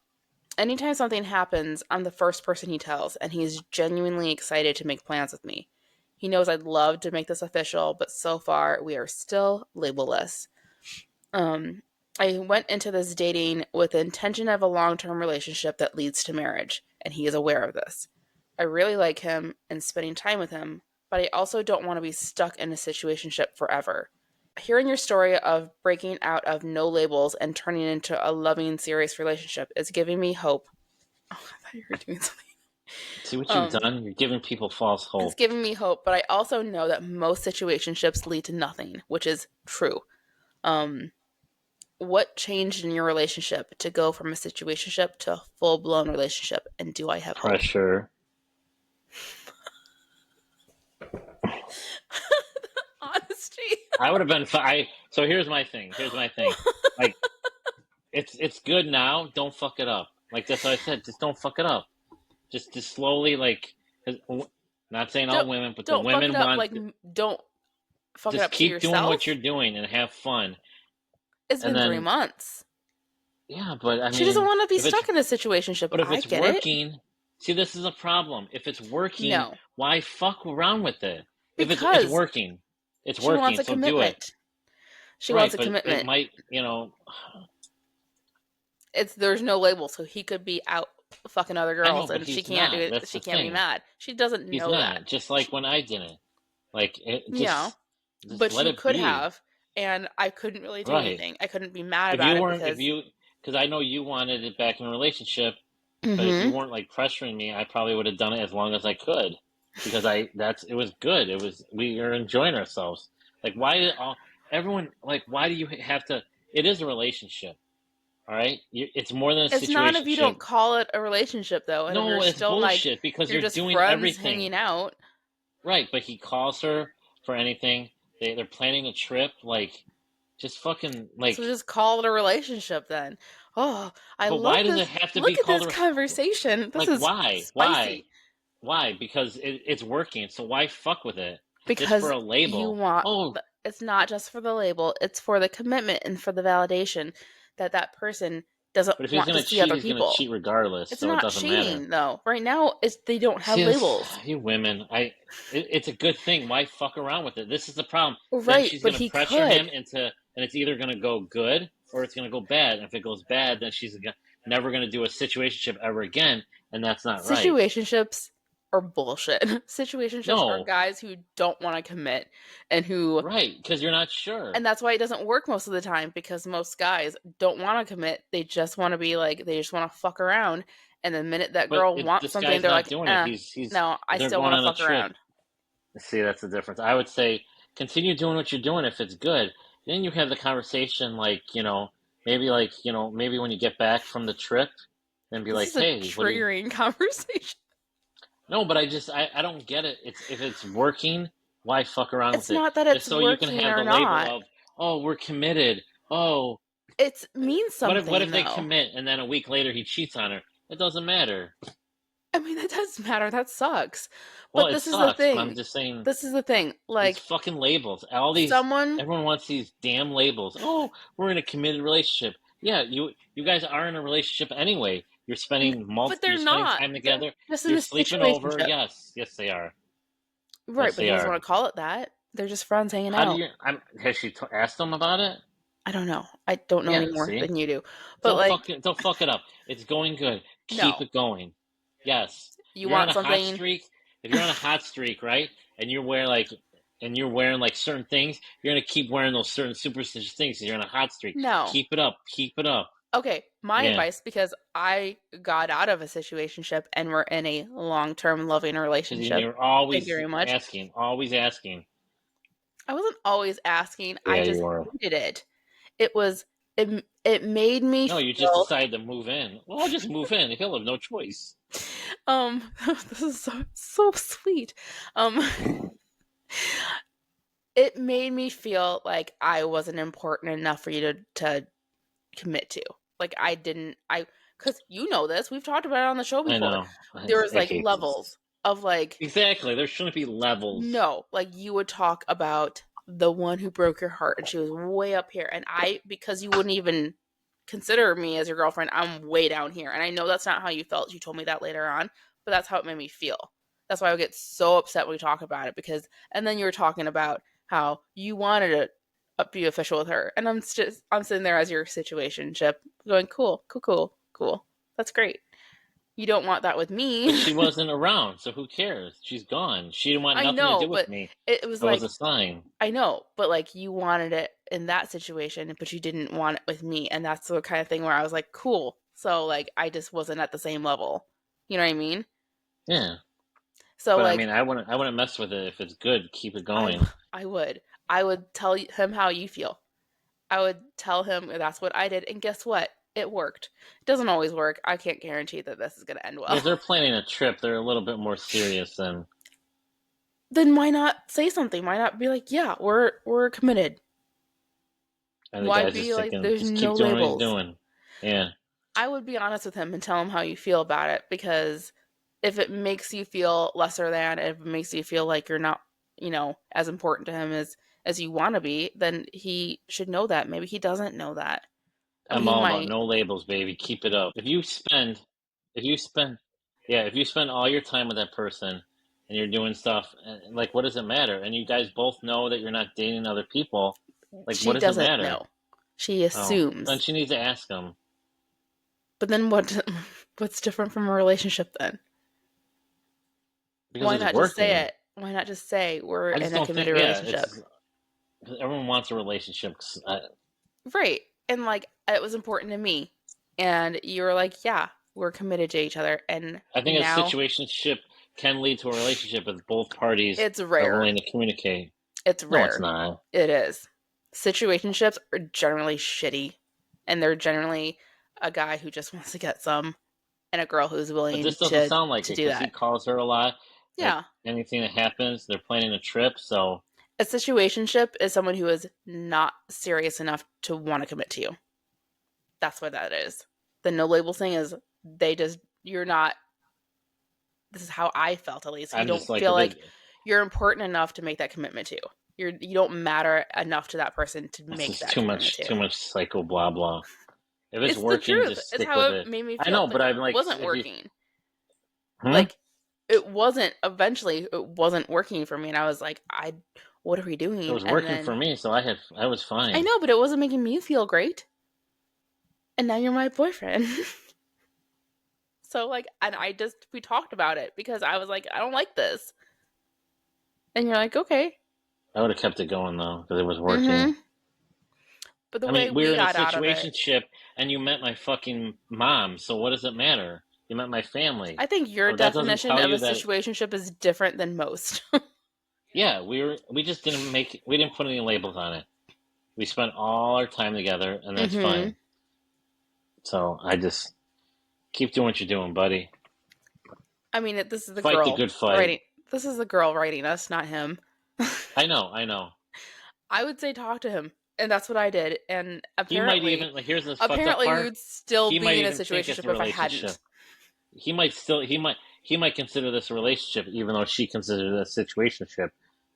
Speaker 2: Anytime something happens, I'm the first person he tells, and he's genuinely excited to make plans with me. He knows I'd love to make this official, but so far we are still labelless. Um, I went into this dating with the intention of a long term relationship that leads to marriage, and he is aware of this. I really like him and spending time with him, but I also don't want to be stuck in a situationship forever. Hearing your story of breaking out of no labels and turning into a loving, serious relationship is giving me hope. Oh, I thought you were doing something.
Speaker 1: See what you've
Speaker 2: Um,
Speaker 1: done? You're giving people false
Speaker 2: it's
Speaker 1: hope.
Speaker 2: giving me hope, but I also know that most situationships lead to nothing, which is true. Um, what changed in your relationship to go from a situationship to a full blown relationship, and do I have hope?
Speaker 1: Pressure.
Speaker 2: Honesty.
Speaker 1: I would have been fine. So here's my thing. Like it's good now. Don't fuck it up. Like that's what I said. Just don't fuck it up. Just slowly like. 'Cause not saying all
Speaker 2: don't
Speaker 1: women, but the
Speaker 2: don't fuck it
Speaker 1: women
Speaker 2: up.
Speaker 1: want
Speaker 2: Like, don't fuck it
Speaker 1: just
Speaker 2: up to
Speaker 1: keep doing what
Speaker 2: yourself.
Speaker 1: you're doing and have fun.
Speaker 2: It's
Speaker 1: And
Speaker 2: been three
Speaker 1: then
Speaker 2: months.
Speaker 1: yeah, but I
Speaker 2: She doesn't
Speaker 1: mean,
Speaker 2: want to be
Speaker 1: if it's
Speaker 2: stuck in a situationship.
Speaker 1: but if
Speaker 2: I
Speaker 1: it's
Speaker 2: get it.
Speaker 1: working, see this is a problem. If it's working,
Speaker 2: No,
Speaker 1: why fuck around with it? If it's
Speaker 2: because
Speaker 1: working, it's
Speaker 2: she wants
Speaker 1: working.
Speaker 2: a
Speaker 1: So do it.
Speaker 2: commitment. She wants
Speaker 1: Right,
Speaker 2: a
Speaker 1: but it
Speaker 2: commitment.
Speaker 1: might,
Speaker 2: It's there's no label, so he could be out fucking other
Speaker 1: I know,
Speaker 2: girls,
Speaker 1: but
Speaker 2: and she
Speaker 1: he's
Speaker 2: can't do
Speaker 1: not.
Speaker 2: it.
Speaker 1: That's
Speaker 2: She
Speaker 1: the
Speaker 2: can't be
Speaker 1: thing.
Speaker 2: mad. She doesn't
Speaker 1: He's
Speaker 2: know that.
Speaker 1: not. Just like when I didn't. Like
Speaker 2: Yeah,
Speaker 1: just
Speaker 2: but
Speaker 1: let
Speaker 2: she
Speaker 1: it
Speaker 2: could
Speaker 1: be.
Speaker 2: have, and I couldn't really do
Speaker 1: Right.
Speaker 2: anything. I couldn't be mad
Speaker 1: If
Speaker 2: about
Speaker 1: you
Speaker 2: it
Speaker 1: weren't, if
Speaker 2: because.
Speaker 1: you, because I know you wanted it back in a relationship, but if you
Speaker 2: Mm-hmm.
Speaker 1: weren't like pressuring me, I probably would have done it as long as I could, because it was good. It was we are enjoying ourselves. Like why did all everyone like why do you have to? It is a relationship, all right. It's more than a
Speaker 2: It's not if you don't
Speaker 1: situationship.
Speaker 2: call it a relationship though, and if you're
Speaker 1: No, it's
Speaker 2: still like
Speaker 1: bullshit because
Speaker 2: you're
Speaker 1: you're
Speaker 2: just
Speaker 1: doing
Speaker 2: friends
Speaker 1: everything
Speaker 2: hanging out.
Speaker 1: right. But he calls her for anything. They're planning a trip. Like just fucking
Speaker 2: So
Speaker 1: like.
Speaker 2: just call it a relationship then. Oh, I
Speaker 1: But why
Speaker 2: love
Speaker 1: does it
Speaker 2: this.
Speaker 1: have to be
Speaker 2: Look at
Speaker 1: called
Speaker 2: this
Speaker 1: a?
Speaker 2: conversation. This
Speaker 1: Like
Speaker 2: is
Speaker 1: why?
Speaker 2: spicy
Speaker 1: Why? Because it's working. So why fuck with it? Just for
Speaker 2: because
Speaker 1: a
Speaker 2: you
Speaker 1: label.
Speaker 2: want.
Speaker 1: Oh,
Speaker 2: It's not just for the label; it's for the commitment and for the validation that that person doesn't
Speaker 1: but if he's
Speaker 2: want to
Speaker 1: gonna
Speaker 2: see
Speaker 1: cheat,
Speaker 2: other
Speaker 1: he's gonna
Speaker 2: people.
Speaker 1: cheat regardless.
Speaker 2: It's
Speaker 1: So it
Speaker 2: not
Speaker 1: doesn't matter.
Speaker 2: cheating though. Right now, it's they don't have
Speaker 1: See,
Speaker 2: labels.
Speaker 1: you women, it's a good thing. Why fuck around with it? This is the problem. Then
Speaker 2: Right,
Speaker 1: she's
Speaker 2: but
Speaker 1: gonna
Speaker 2: he
Speaker 1: pressure him
Speaker 2: could.
Speaker 1: into, and it's either gonna go good or it's gonna go bad. And if it goes bad, then never gonna do a situationship ever again, and that's not right.
Speaker 2: Situationships. are bullshit. Situationships are
Speaker 1: No,
Speaker 2: guys who don't want to commit and who
Speaker 1: right, because you're not sure.
Speaker 2: and that's why it doesn't work most of the time because most guys don't want to commit. They just want to be like they just want to fuck around. And the minute that
Speaker 1: But
Speaker 2: girl
Speaker 1: if
Speaker 2: wants
Speaker 1: this
Speaker 2: something,
Speaker 1: guy's
Speaker 2: they're
Speaker 1: not
Speaker 2: like,
Speaker 1: doing it, he's
Speaker 2: no, I
Speaker 1: they're
Speaker 2: still
Speaker 1: going
Speaker 2: want to
Speaker 1: on a
Speaker 2: fuck
Speaker 1: trip.
Speaker 2: around.
Speaker 1: See, that's the difference. I would say continue doing what you're doing if it's good. Then you have the conversation like, maybe when you get back from the trip, then be
Speaker 2: This
Speaker 1: like,
Speaker 2: is a
Speaker 1: hey, what do you
Speaker 2: triggering conversation.
Speaker 1: No, but I don't get it. It's if it's working, why fuck around
Speaker 2: It's
Speaker 1: with it?
Speaker 2: not that
Speaker 1: Just
Speaker 2: it's
Speaker 1: so you can
Speaker 2: working
Speaker 1: have
Speaker 2: or
Speaker 1: the label
Speaker 2: not.
Speaker 1: of, oh, we're committed. Oh,
Speaker 2: It means
Speaker 1: what if
Speaker 2: something
Speaker 1: they
Speaker 2: though.
Speaker 1: commit and then a week later he cheats on her? It doesn't matter.
Speaker 2: I mean, that does matter. That sucks.
Speaker 1: Well,
Speaker 2: But
Speaker 1: it
Speaker 2: this is the
Speaker 1: sucks, but I'm
Speaker 2: thing.
Speaker 1: just saying
Speaker 2: This is the thing.
Speaker 1: these
Speaker 2: Like,
Speaker 1: fucking labels.
Speaker 2: someone,
Speaker 1: Everyone wants these damn labels. Oh, we're in a committed relationship. Yeah, you guys are in a relationship anyway.
Speaker 2: but they're
Speaker 1: You're spending
Speaker 2: not.
Speaker 1: time
Speaker 2: They're
Speaker 1: together.
Speaker 2: just in
Speaker 1: You're
Speaker 2: a
Speaker 1: sleeping over.
Speaker 2: situationship.
Speaker 1: Yes, yes they are.
Speaker 2: Right,
Speaker 1: Yes
Speaker 2: but
Speaker 1: they
Speaker 2: he doesn't
Speaker 1: are.
Speaker 2: want to call it that. They're just friends hanging
Speaker 1: How do
Speaker 2: out.
Speaker 1: you? Has she asked them about it?
Speaker 2: I don't know. I don't know any
Speaker 1: Yeah.
Speaker 2: more
Speaker 1: See,
Speaker 2: than you do. But, like,
Speaker 1: don't fuck it up. It's going good. Keep
Speaker 2: no.
Speaker 1: it going. Yes.
Speaker 2: You
Speaker 1: You're on
Speaker 2: want
Speaker 1: a hot
Speaker 2: something?
Speaker 1: streak. If you're on a hot streak, right, and you're wearing like certain things, you're gonna keep wearing those certain superstitious things. 'Cause you're on a hot streak.
Speaker 2: No.
Speaker 1: Keep it up. Keep it up.
Speaker 2: Okay, my
Speaker 1: Yeah.
Speaker 2: advice, because I got out of a situationship and we're in a long-term loving
Speaker 1: Because
Speaker 2: relationship.
Speaker 1: you're
Speaker 2: Thank you
Speaker 1: always
Speaker 2: very much.
Speaker 1: asking, always asking.
Speaker 2: I wasn't always asking. I
Speaker 1: Yeah, you
Speaker 2: just
Speaker 1: were.
Speaker 2: hated it. It was it made me
Speaker 1: No, you just
Speaker 2: feel
Speaker 1: decided to move in. Well, I'll just move in. He'll have no choice.
Speaker 2: this is so sweet. Um it made me feel like I wasn't important enough for you to commit to. Like I didn't I cuz you know this. We've talked about it on the show
Speaker 1: I
Speaker 2: before.
Speaker 1: know.
Speaker 2: There was
Speaker 1: I
Speaker 2: like
Speaker 1: hate this.
Speaker 2: levels of like
Speaker 1: Exactly. There shouldn't be levels.
Speaker 2: no, like you would talk about the one who broke your heart and she was way up here and I because you wouldn't even consider me as your girlfriend, I'm way down here. And I know that's not how you felt. You told me that later on, but that's how it made me feel. That's why I would get so upset when we talk about it because and then you were talking about how you wanted to be official with her. And I'm sitting there as your situationship going, cool, cool, cool, cool. That's great. You don't want that with
Speaker 1: But
Speaker 2: me.
Speaker 1: she wasn't around, so who cares? She's gone. She didn't want
Speaker 2: I
Speaker 1: nothing to
Speaker 2: know,
Speaker 1: do with
Speaker 2: but
Speaker 1: me.
Speaker 2: it was
Speaker 1: It was
Speaker 2: like
Speaker 1: a sign.
Speaker 2: I know, but like you wanted it in that situation, but you didn't want it with me. And that's the kind of thing where I was like, cool. So like I just wasn't at the same level. You know what I mean?
Speaker 1: Yeah.
Speaker 2: So
Speaker 1: But I
Speaker 2: like
Speaker 1: mean, I wouldn't mess with it if it's good. Keep it
Speaker 2: I
Speaker 1: going.
Speaker 2: I would. I would tell him how you feel. I would tell him that's what I did. And guess what? It worked. It doesn't always work. I can't guarantee that this is going to end
Speaker 1: Yeah,
Speaker 2: well.
Speaker 1: if they're planning a trip, they're a little bit more serious than.
Speaker 2: Then why not say something? Why not be like, yeah, we're committed?
Speaker 1: And the
Speaker 2: Why
Speaker 1: guy's just
Speaker 2: be like
Speaker 1: thinking,
Speaker 2: there's
Speaker 1: just
Speaker 2: no
Speaker 1: keep doing what he's
Speaker 2: labels?
Speaker 1: doing. Yeah.
Speaker 2: I would be honest with him and tell him how you feel about it because if it makes you feel lesser than, if it makes you feel like you're not, as important to him as you want to be, then he should know that. Maybe he doesn't know that. I mean,
Speaker 1: I'm
Speaker 2: he
Speaker 1: all about
Speaker 2: might.
Speaker 1: no labels, baby. Keep it up. If you spend, yeah, if you spend all your time with that person and you're doing stuff, like, what does it matter? And you guys both know that you're not dating other people. Like, what
Speaker 2: She
Speaker 1: does it
Speaker 2: doesn't
Speaker 1: matter?
Speaker 2: know. She
Speaker 1: Oh, then
Speaker 2: assumes.
Speaker 1: she needs to ask him
Speaker 2: But then what? What's different from a relationship then?
Speaker 1: because
Speaker 2: Why
Speaker 1: it's
Speaker 2: not just say
Speaker 1: working.
Speaker 2: it? Why not just say we're
Speaker 1: I just
Speaker 2: in a
Speaker 1: don't think,
Speaker 2: committed
Speaker 1: yeah,
Speaker 2: relationship?
Speaker 1: it's everyone wants a relationship.
Speaker 2: Right. And like it was important to me. And you were like, yeah, we're committed to each other. And
Speaker 1: I think a
Speaker 2: now
Speaker 1: situationship can lead to a relationship if both parties
Speaker 2: it's
Speaker 1: are
Speaker 2: rare.
Speaker 1: willing to communicate.
Speaker 2: It's
Speaker 1: No, it's
Speaker 2: rare.
Speaker 1: not.
Speaker 2: It is. Situationships are generally shitty. And they're generally a guy who just wants to get some and a girl who's
Speaker 1: But
Speaker 2: willing
Speaker 1: this doesn't sound like
Speaker 2: to
Speaker 1: it
Speaker 2: do
Speaker 1: because he
Speaker 2: that.
Speaker 1: calls her a lot. Like
Speaker 2: Yeah.
Speaker 1: anything that happens, they're planning a trip. So
Speaker 2: A situationship is someone who is not serious enough to want to commit to you. That's what that is. The no label thing is you're not this is how I felt at least. You
Speaker 1: I'm
Speaker 2: don't
Speaker 1: just like,
Speaker 2: feel
Speaker 1: if
Speaker 2: like
Speaker 1: it,
Speaker 2: you're important enough to make that commitment to. You don't matter enough to that person to
Speaker 1: it's
Speaker 2: make
Speaker 1: just
Speaker 2: that commitment to.
Speaker 1: too much psycho blah blah. If it's
Speaker 2: It's the
Speaker 1: working,
Speaker 2: truth.
Speaker 1: just
Speaker 2: It's
Speaker 1: stick with
Speaker 2: how it
Speaker 1: it.
Speaker 2: made me
Speaker 1: I
Speaker 2: feel.
Speaker 1: know,
Speaker 2: But
Speaker 1: but
Speaker 2: it
Speaker 1: I'm like,
Speaker 2: wasn't
Speaker 1: if you,
Speaker 2: working.
Speaker 1: hmm?
Speaker 2: Like it wasn't eventually it wasn't working for me and I was like, what are we
Speaker 1: It
Speaker 2: doing?
Speaker 1: was
Speaker 2: And
Speaker 1: working
Speaker 2: then
Speaker 1: for me, so I was
Speaker 2: I
Speaker 1: fine.
Speaker 2: know, but it wasn't making me feel great. And now you're my boyfriend. So like, and we talked about it because I was like, I don't like this. And you're like, okay.
Speaker 1: I would have kept it going though because it was working.
Speaker 2: Mm-hmm. But the
Speaker 1: I
Speaker 2: way
Speaker 1: mean, we
Speaker 2: we
Speaker 1: were in a
Speaker 2: got out of it,
Speaker 1: situationship, and you met my fucking mom. So what does it matter? You met my family.
Speaker 2: I think your
Speaker 1: Oh, that doesn't
Speaker 2: definition
Speaker 1: tell
Speaker 2: of a
Speaker 1: you that.
Speaker 2: situationship is different than most.
Speaker 1: Yeah, we just we didn't put any labels on it. We spent all our time together, and that's
Speaker 2: Mm-hmm.
Speaker 1: fine. So I just keep doing what you're doing, buddy.
Speaker 2: I mean, this is the
Speaker 1: Fight the
Speaker 2: girl
Speaker 1: good fight.
Speaker 2: writing. This is the girl writing us, not him.
Speaker 1: I know, I know.
Speaker 2: I would say talk to him, and that's what I did. And
Speaker 1: He might even like here's the fucked up
Speaker 2: apparently, we
Speaker 1: part.
Speaker 2: would still
Speaker 1: He
Speaker 2: be
Speaker 1: might
Speaker 2: in a
Speaker 1: even think it's a
Speaker 2: situationship if I
Speaker 1: relationship.
Speaker 2: hadn't.
Speaker 1: He might consider this a relationship, even though she considers it a situationship,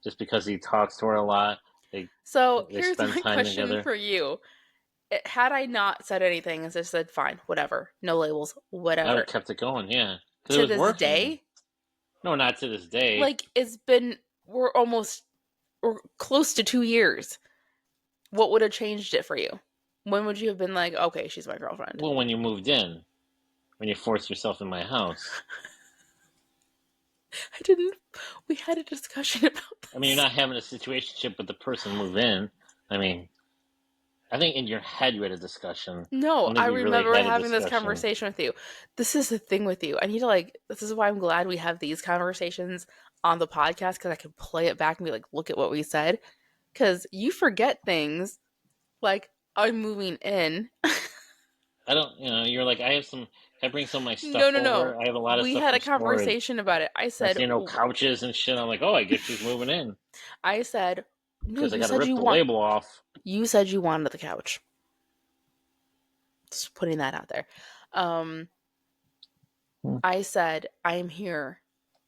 Speaker 1: just because he talks to her a lot. They
Speaker 2: So
Speaker 1: they
Speaker 2: here's
Speaker 1: spend
Speaker 2: my
Speaker 1: time
Speaker 2: question
Speaker 1: together.
Speaker 2: for you: had I not said anything and just said, "Fine, whatever, no labels,
Speaker 1: I would have
Speaker 2: whatever,"
Speaker 1: kept it going, yeah, because it
Speaker 2: to
Speaker 1: was
Speaker 2: this
Speaker 1: working.
Speaker 2: day,
Speaker 1: No, not to this day.
Speaker 2: like we're close to 2 years. What would have changed it for you? When would you have been like, okay, she's my girlfriend?
Speaker 1: Well, when you moved in, when you forced yourself in my house.
Speaker 2: I didn't. We had a discussion about
Speaker 1: I mean, you're
Speaker 2: this.
Speaker 1: not having a situationship with the person move in. I mean, I think in your head you had a discussion. I
Speaker 2: No,
Speaker 1: don't
Speaker 2: I
Speaker 1: think we really
Speaker 2: remember
Speaker 1: had a
Speaker 2: having this
Speaker 1: discussion.
Speaker 2: conversation with you. This is the thing with you. I need to this is why I'm glad we have these conversations on the podcast because I can play it back and be like, look at what we said. Because you forget things like I'm moving in.
Speaker 1: I don't, you're like, I bring some of my
Speaker 2: No,
Speaker 1: stuff
Speaker 2: no, no.
Speaker 1: over. I have a lot of
Speaker 2: We
Speaker 1: stuff
Speaker 2: had
Speaker 1: for
Speaker 2: a
Speaker 1: storage.
Speaker 2: conversation about it.
Speaker 1: I see no couches and shit. I'm like, oh, I guess she's moving in
Speaker 2: I said, no,
Speaker 1: because I got to rip the label off.
Speaker 2: you said you wanted the couch. Just putting that out there. Um,
Speaker 1: Hmm.
Speaker 2: I said, I am here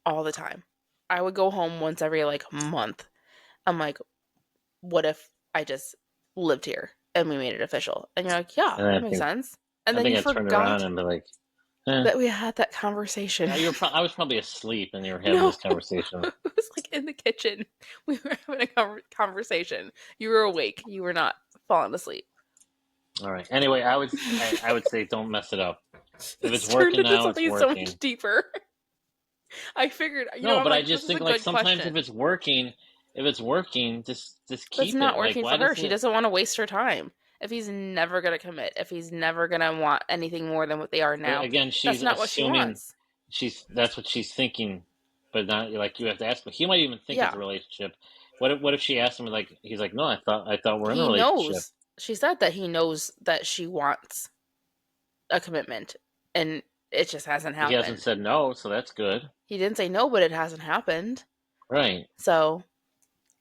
Speaker 2: all the time. I would go home once every like month. I'm like, what if I just lived here and we made it official? And you're like, yeah,
Speaker 1: And
Speaker 2: that
Speaker 1: I
Speaker 2: makes
Speaker 1: think,
Speaker 2: sense. And
Speaker 1: I
Speaker 2: then
Speaker 1: think
Speaker 2: you
Speaker 1: I turned around
Speaker 2: forgot
Speaker 1: and be like, eh.
Speaker 2: that we had that conversation.
Speaker 1: Yeah, I was probably asleep and you were having
Speaker 2: No,
Speaker 1: this conversation.
Speaker 2: it was like in the kitchen. We were having a conversation. You were awake. You were not falling asleep.
Speaker 1: All right. Anyway, I would say don't mess it up. If it's
Speaker 2: This turned
Speaker 1: working
Speaker 2: into
Speaker 1: now, it's
Speaker 2: something so much
Speaker 1: working.
Speaker 2: deeper. I figured,
Speaker 1: No,
Speaker 2: I'm
Speaker 1: but I
Speaker 2: like, this
Speaker 1: just
Speaker 2: is a
Speaker 1: think like
Speaker 2: good
Speaker 1: sometimes
Speaker 2: question.
Speaker 1: if it's working, just
Speaker 2: But it's
Speaker 1: keep
Speaker 2: not
Speaker 1: it. Like
Speaker 2: working
Speaker 1: why
Speaker 2: for her.
Speaker 1: does
Speaker 2: She
Speaker 1: it?
Speaker 2: doesn't want to waste her time. If he's never going to commit, if he's never going to want anything more than what they are
Speaker 1: But
Speaker 2: now,
Speaker 1: again,
Speaker 2: that's
Speaker 1: she's
Speaker 2: not what she
Speaker 1: assuming
Speaker 2: wants.
Speaker 1: that's what she's thinking, but not like you have to ask him. He might even think it's a
Speaker 2: Yeah.
Speaker 1: relationship. What if she asked him like he's like, no, I thought we're in a
Speaker 2: He
Speaker 1: relationship.
Speaker 2: knows. She said that he knows that she wants a commitment and it just hasn't
Speaker 1: He hasn't
Speaker 2: happened.
Speaker 1: said no, so that's good.
Speaker 2: He didn't say no, but it hasn't happened.
Speaker 1: Right.
Speaker 2: So,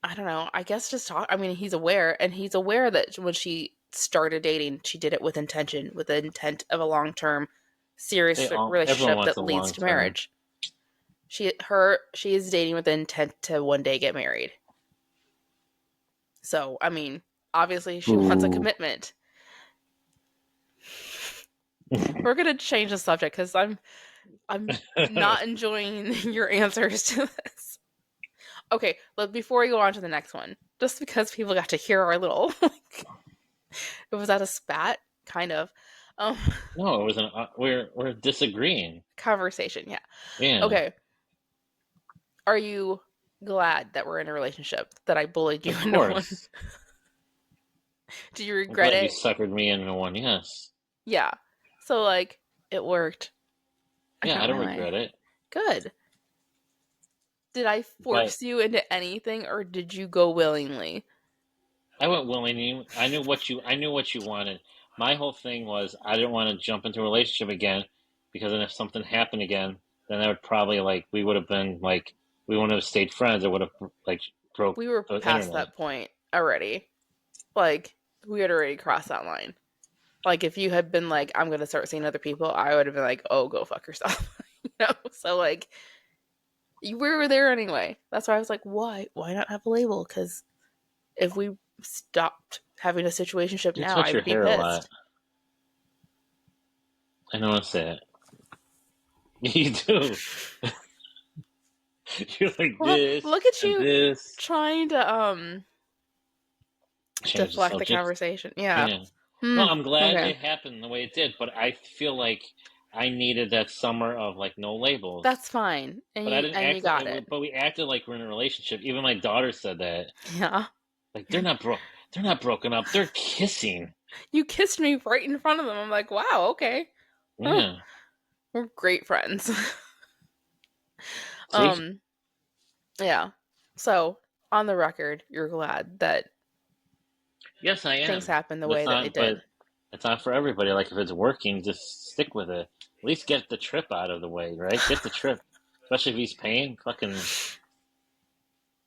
Speaker 2: I don't know. I guess just talk. I mean, he's aware, and he's aware that when she started dating, she did it with intention, with the intent of a long term, serious
Speaker 1: Everyone
Speaker 2: relationship
Speaker 1: wants
Speaker 2: that
Speaker 1: a
Speaker 2: leads
Speaker 1: long
Speaker 2: to
Speaker 1: term.
Speaker 2: marriage. She is dating with the intent to one day get married. So, I mean, obviously she wants a
Speaker 1: Ooh.
Speaker 2: commitment. We're gonna change the subject because I'm not enjoying your answers to this. Okay, but before we go on to the next one, just because people got to hear our little, was that a spat? Kind of. Um,
Speaker 1: No, it wasn't. We're disagreeing.
Speaker 2: conversation. Yeah.
Speaker 1: Yeah,
Speaker 2: Okay. Are you glad that we're in a relationship? That I bullied you
Speaker 1: of
Speaker 2: into one?
Speaker 1: course.
Speaker 2: Do you
Speaker 1: I'm
Speaker 2: regret
Speaker 1: glad you
Speaker 2: it?
Speaker 1: suckered me into one. Yes.
Speaker 2: Yeah. So like it worked. I
Speaker 1: Yeah,
Speaker 2: got
Speaker 1: I don't
Speaker 2: my way.
Speaker 1: regret it.
Speaker 2: Good. Did I
Speaker 1: But
Speaker 2: force you into anything or did you go willingly?
Speaker 1: I went willingly. I knew what you wanted. My whole thing was I didn't want to jump into a relationship again because then if something happened again, then that would probably like we would have been like we wouldn't have stayed friends. It would have like broke
Speaker 2: We were
Speaker 1: the
Speaker 2: past
Speaker 1: internet.
Speaker 2: that point already. Like we had already crossed that line. Like if you had been like, I'm gonna start seeing other people, I would have been like, oh, go fuck yourself. So like we were there anyway. That's why I was like, why? Why not have a label? Because if we stopped having a situationship
Speaker 1: You
Speaker 2: now,
Speaker 1: touch your
Speaker 2: I'd be
Speaker 1: hair a lot.
Speaker 2: pissed.
Speaker 1: I noticed that. You do. You're like
Speaker 2: Well,
Speaker 1: this
Speaker 2: look at
Speaker 1: and
Speaker 2: you
Speaker 1: this.
Speaker 2: trying to
Speaker 1: Change the
Speaker 2: deflect the
Speaker 1: subject.
Speaker 2: conversation. Yeah.
Speaker 1: Yeah. No,
Speaker 2: Hmm.
Speaker 1: I'm glad
Speaker 2: Okay.
Speaker 1: it happened the way it did, but I feel like I needed that summer of like no labels.
Speaker 2: That's fine.
Speaker 1: But I didn't
Speaker 2: And you
Speaker 1: act
Speaker 2: got it.
Speaker 1: but we acted like we're in a relationship. Even my daughter said that.
Speaker 2: Yeah.
Speaker 1: Like they're not broken up. They're kissing.
Speaker 2: You kissed me right in front of them. I'm like, wow, okay. Huh.
Speaker 1: Yeah.
Speaker 2: We're great friends.
Speaker 1: See?
Speaker 2: um, yeah. So, on the record, you're glad that
Speaker 1: Yes, I
Speaker 2: things
Speaker 1: am.
Speaker 2: happened the way that they
Speaker 1: But
Speaker 2: did.
Speaker 1: it's not for everybody. Like if it's working, just stick with it. At least get the trip out of the way, right? Get the trip. Especially if he's paying. Fucking